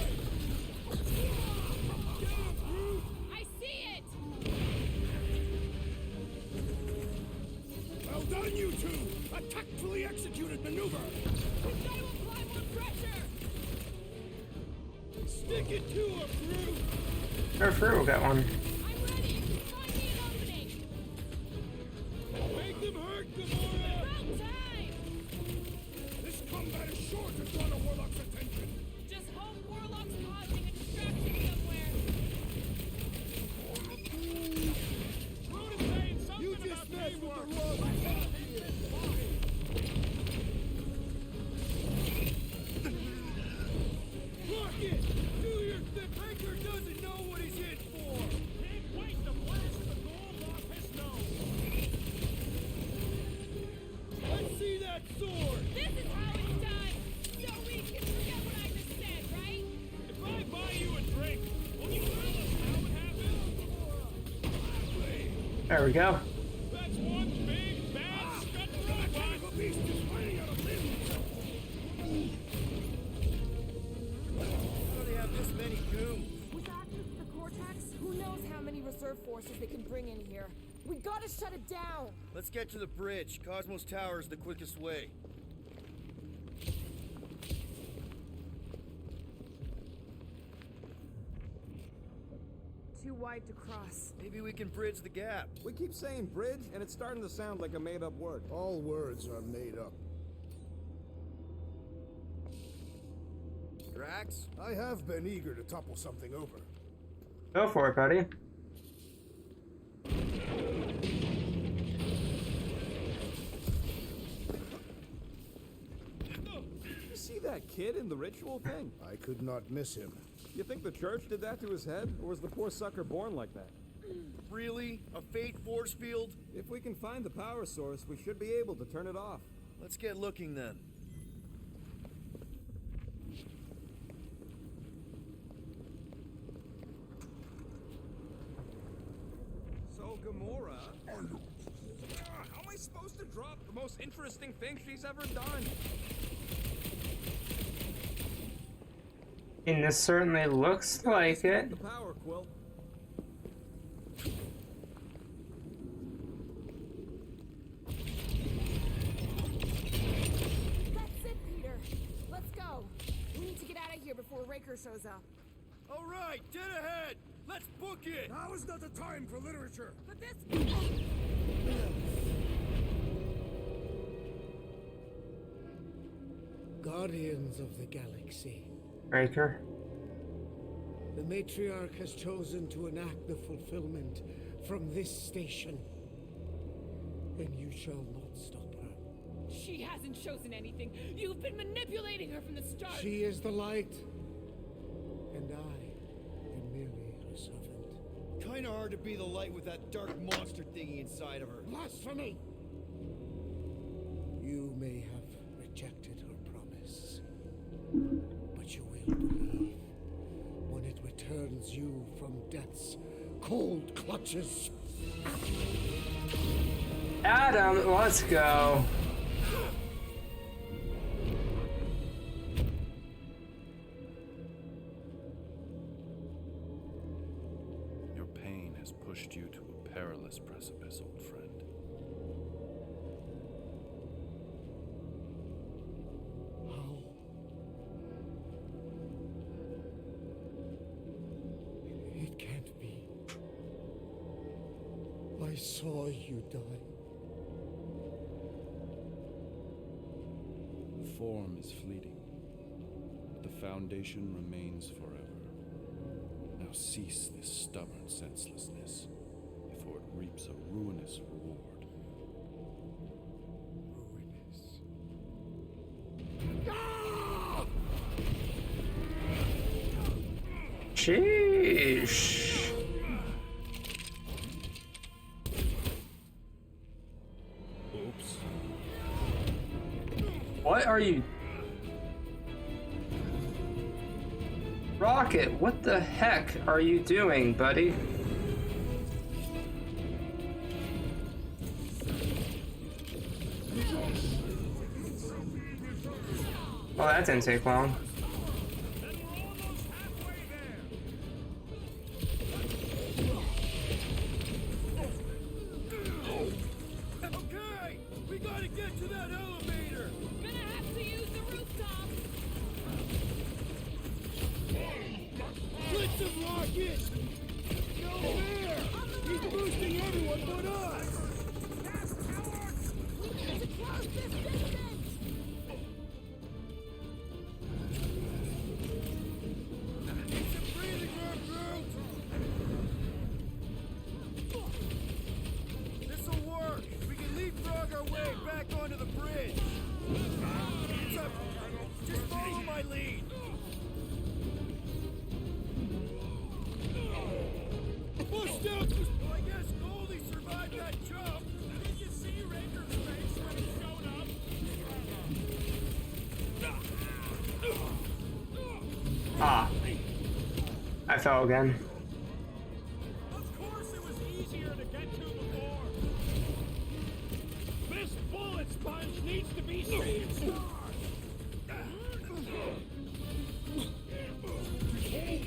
I see it! Well done, you two! A tactfully executed maneuver! We've got to apply more pressure! Stick it to him, Groot! Or Fruit will get one. I'm ready! Find me an opening! Make them hurt, Gamora! About time! This combat is sure to draw the Warlock's attention! Just hope Warlock's causing a distraction somewhere. Groot is saying something You about just messed with teamwork. the wrong Rocket! Do your thing! Breaker doesn't know what he's in for! Can't wait to blast the gold off his nose. Let's see that sword! This is how it's done! So we can forget what I just said, right? If I buy you a drink, will you tell us how it happened? There we go. That's one big bad scut robot. The beast is fighting out of limbs! How do they have this many goons? With access to the Cortex, who knows how many reserve forces they can bring in here. We gotta shut it down! Let's get to the bridge. Cosmos Tower is the quickest way. wide to cross. Maybe we can bridge the gap. We keep saying bridge, and it's starting to sound like a made-up word. All words are made up. Drax? I have been eager to topple something over. Go for it, buddy. You see that kid in the ritual thing? I could not miss him. You think the church did that to his head, or was the poor sucker born like that? Really? A fate force field? If we can find the power source, we should be able to turn it off. Let's get looking then. So, Gamora... how am I supposed to drop the most interesting thing she's ever done? And this certainly looks like it. The power quilt. That's it, Peter. Let's go. We need to get out of here before Raker shows up. All right, get ahead. Let's book it. Now is not the time for literature. But this... Guardians of the Galaxy. Raker. The matriarch has chosen to enact the fulfillment from this station. And you shall not stop her. She hasn't chosen anything. You've been manipulating her from the start. She is the light. And I am merely her servant. Kinda hard to be the light with that dark monster thingy inside of her. Blasphemy! You may have rejected her promise, but you will believe when it returns you from death's cold clutches. Adam, let's go. Your pain has pushed you to a perilous precipice, old friend. It can't be. I saw you die. Form is fleeting, but the foundation remains forever. Now cease this stubborn senselessness, before it reaps a ruinous reward. Ruinous. Sheesh. Oops. What are you? Rocket, what the heck are you doing, buddy? Well, that didn't take long. Okay, we gotta get to that elevator. Gonna have to use the rooftop. Blitz him, Rocket! No fair! He's boosting everyone but us! We need to close this distance! Need some breathing room, girls! This'll work! We can leapfrog our way back onto the bridge! It's up! Just follow my lead! Push down! Well, I guess Goldie survived that jump! Did you see Raker's face when he showed up? Ah. I fell again. Of course it was easier to get to before. This bullet sponge needs to be seen. Okay,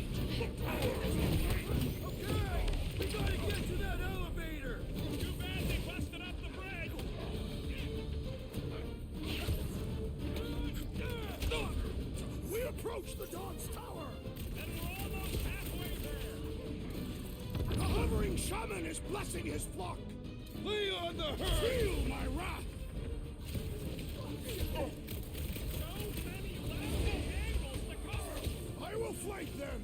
we gotta get to that elevator! Too bad they busted up the bridge. We approach the Dawn's Tower! And we're almost halfway there. shaman is blessing his flock. Lay on the herd! Feel my wrath! I will flank them!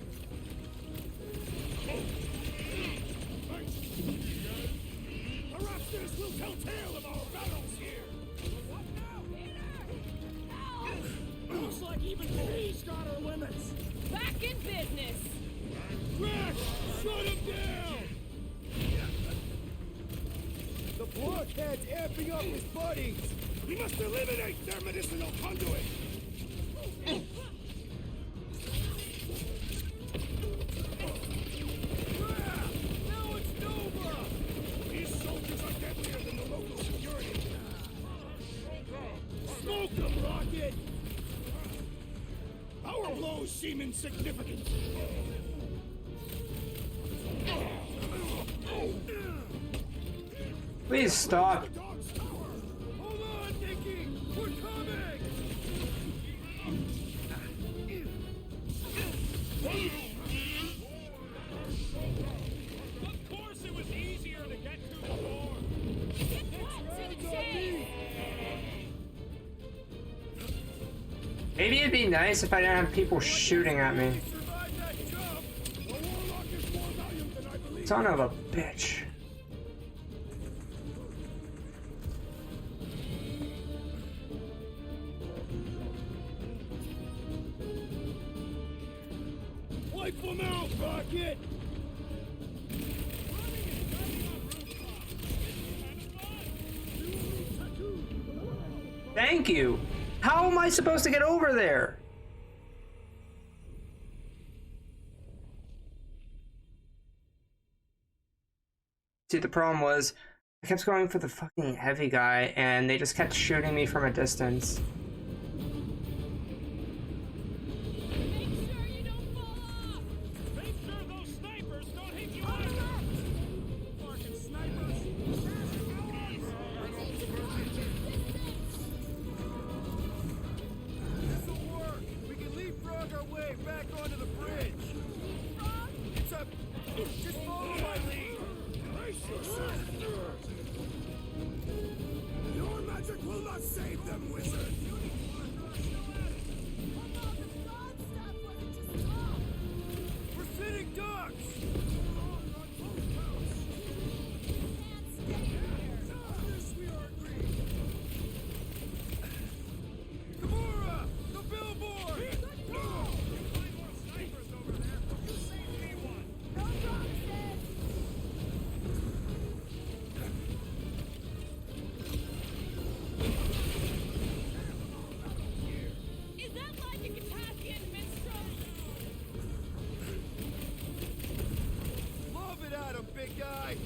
The raptors will tell tale of our battles here! What now? Looks like even he's got her limits! Back in business! Rex! Shut him down! The blockhead's amping up his buddies! We must eliminate their medicinal conduit! Now it's Nova! These soldiers are deadlier than the local security. Smoke them, Rocket! Our blows seem insignificant. Please stop. Hold on, Nikki! We're coming! Of course it was easier to get to before. Maybe it'd be nice if I didn't have people shooting at me. Son of a bitch. Wipe them out, Rocket! Thank you. How am I supposed to get over there? See, the problem was I kept going for the fucking heavy guy and they just kept shooting me from a distance. Make sure those snipers don't hit you either. Fucking snipers. This'll work! We can leapfrog our way back onto the bridge! It's a... Just follow my lead! Your magic will not save them, wizard! We're sitting ducks! Gamora! The billboard! Snipers over there. You saved me one. Is that like a Katassian minstrel? Love it at him, big guy!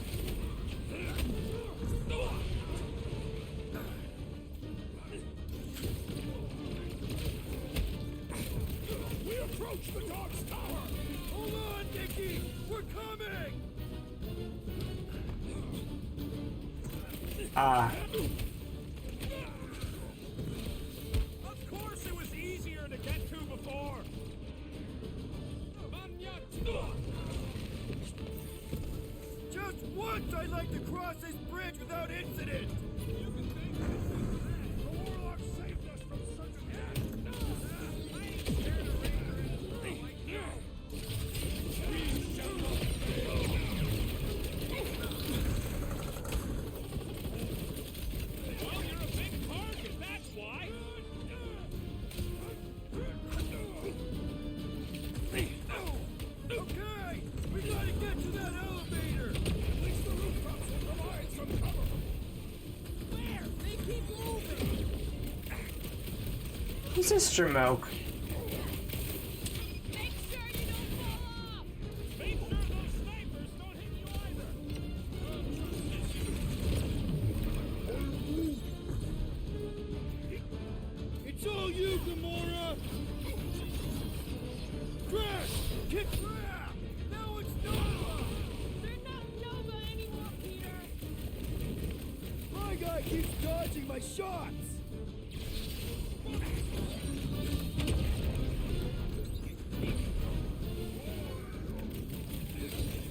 We approach the dog's tower! Hold on, Nikki! We're coming! Of course it was easier to get to before. Just once I'd like to cross this bridge without incident! The warlock saved us from such an end! Well, you're a big target, that's why. Okay! We gotta get to that elevator! At least the rooftops will provide some cover! Where? They keep moving! Who's this Jamoke? Make sure you don't fall off! Make sure those snipers don't hit you either. It's all you, Gamora! Crash! Kick crap! Now it's Nova! They're not Nova anymore, Peter! My guy keeps dodging my shots!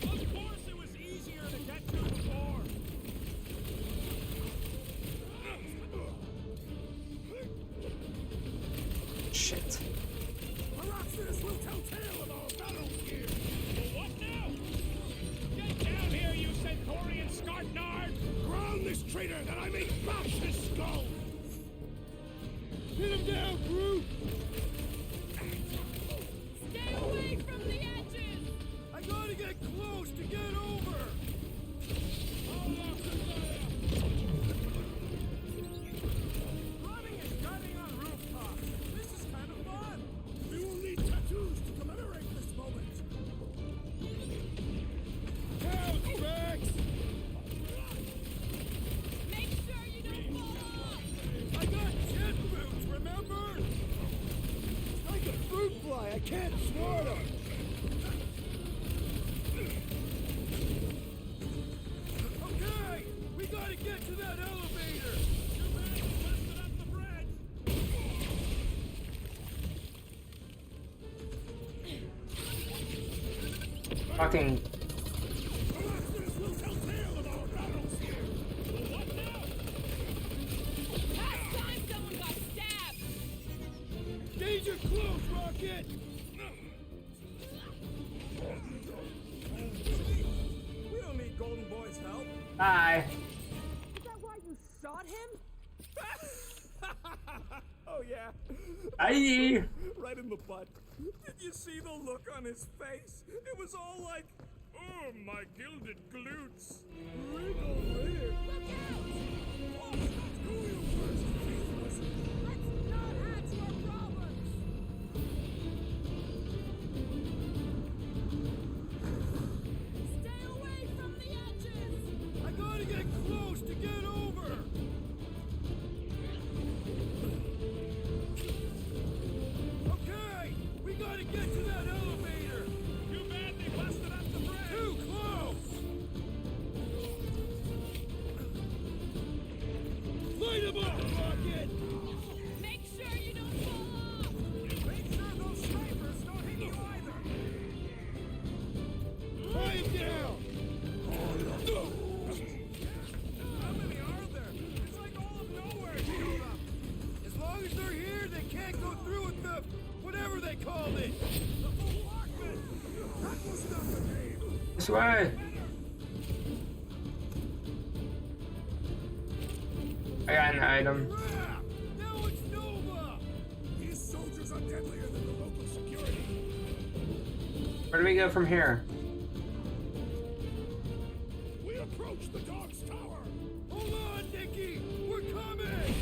Of course it was easier to traitor that I may bash his skull! Hit him down, Groot! Stay away from the edges! I gotta get close to get over! Running and gunning on rooftops! This is kind of fun! We will need tattoos to commemorate this moment! Couch, Rex! Make sure you don't fall off! I got jet boots, remember? It's like a fruit fly, I can't swat him! Okay, we gotta get to that elevator! Fucking. Last time someone got stabbed! Danger close, Rocket! We don't need Golden Boy's help. Bye. Is that why you shot him? Oh yeah. Aye. Right in the butt. Did you see the look on his face? It was all like, Oh, my gilded glutes. right over here. Look out! Oh, screw you first, faithless! Let's not add to our problems! Stay away from the edges! I gotta get close to get over! Okay, we gotta get to that elevator! Too bad they busted up the bridge. Too close! Light him up, Rocket! Make sure you don't fall off! Make sure those snipers don't hit you either! Tie him down! How many are there? It's like all of nowhere showed up. As long as they're here, they can't go through with the... whatever they called it! The bombardment! That was not the game! This way. I got an item. Crap! Now it's Nova! These soldiers are deadlier than the local security! Where do we go from here? We approach the dog's tower! Hold on, Nikki! We're coming!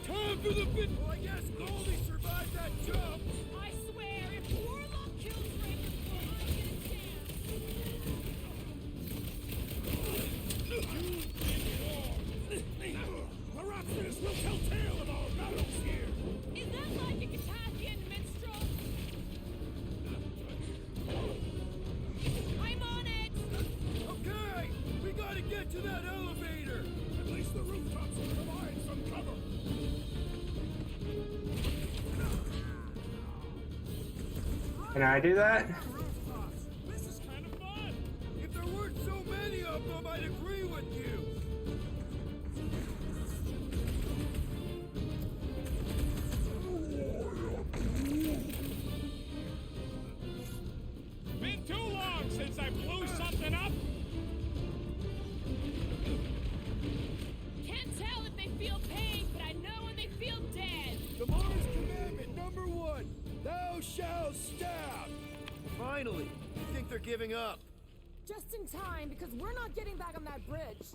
Time for the bit... Well, I guess Goldie survived that jump! I swear, if Warlock kills Raker before I get a chance... The Raptors will tell tale of our battles here! Is that like a Catasthian minstrel? I'm on it! Okay! We gotta get to that elevator! At least the rooftops will provide some cover! Can I do that? Rooftops! This is kind of fun! If there weren't so many of them, I'd agree with you! Been too long since I blew something up. Can't tell if they feel pain, but I know when they feel dead. The Mars Commandment number 1! Thou shalt stab! Finally! You think they're giving up? Just in time, because we're not getting back on that bridge.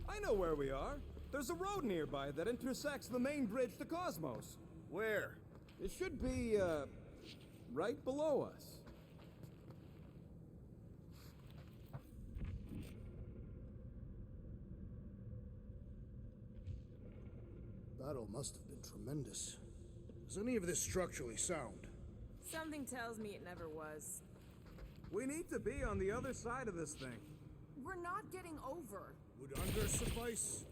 I know where we are. There's a road nearby that intersects the main bridge to Cosmos. Where? It should be, right below us. Battle must have been tremendous. Is any of this structurally sound? Something tells me it never was. We need to be on the other side of this thing. We're not getting over. Would under suffice?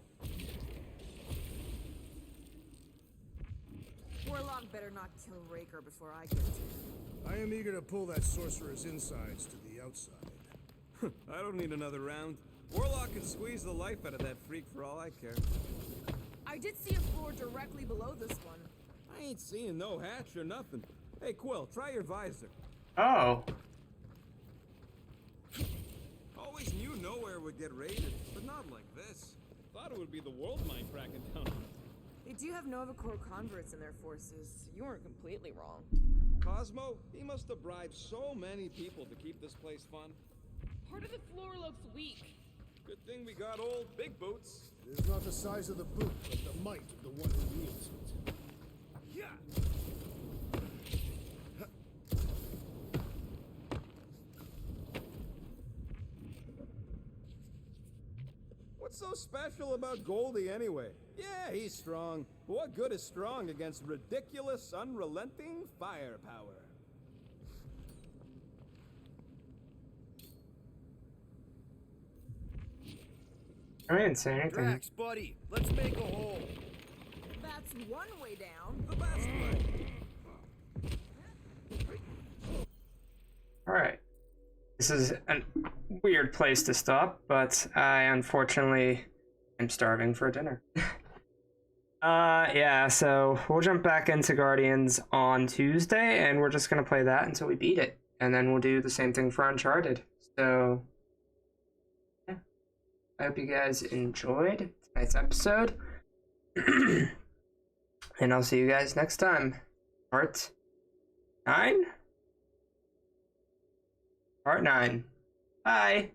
Warlock better not kill Raker before I get to him. I am eager to pull that sorcerer's insides to the outside. I don't need another round. Warlock can squeeze the life out of that freak for all I care. I did see a floor directly below this one. I ain't seeing no hatch or nothing. Hey, Quill, try your visor. Oh. nowhere would get raided, but not like this. Thought it would be the world mind cracking down on it. They do have Nova Corps converts in their forces. You weren't completely wrong. Cosmo, he must have bribed so many people to keep this place fun. Part of the floor looks weak. Good thing we got old Big Boots. It is not the size of the boot, but the might of the one who wields it. Yeah. What's so special about Goldie anyway? Yeah, he's strong, but what good is strong against ridiculous, unrelenting firepower? I didn't say anything. Drax, buddy, let's make a hole. That's one way down. The best way. Alright. This is a weird place to stop, but I unfortunately am starving for dinner. Yeah, so we'll jump back into Guardians on Tuesday, and we're just gonna play that until we beat it. And then we'll do the same thing for Uncharted. So, yeah. I hope you guys enjoyed tonight's episode. And I'll see you guys next time. Part 9? Part 9. Bye.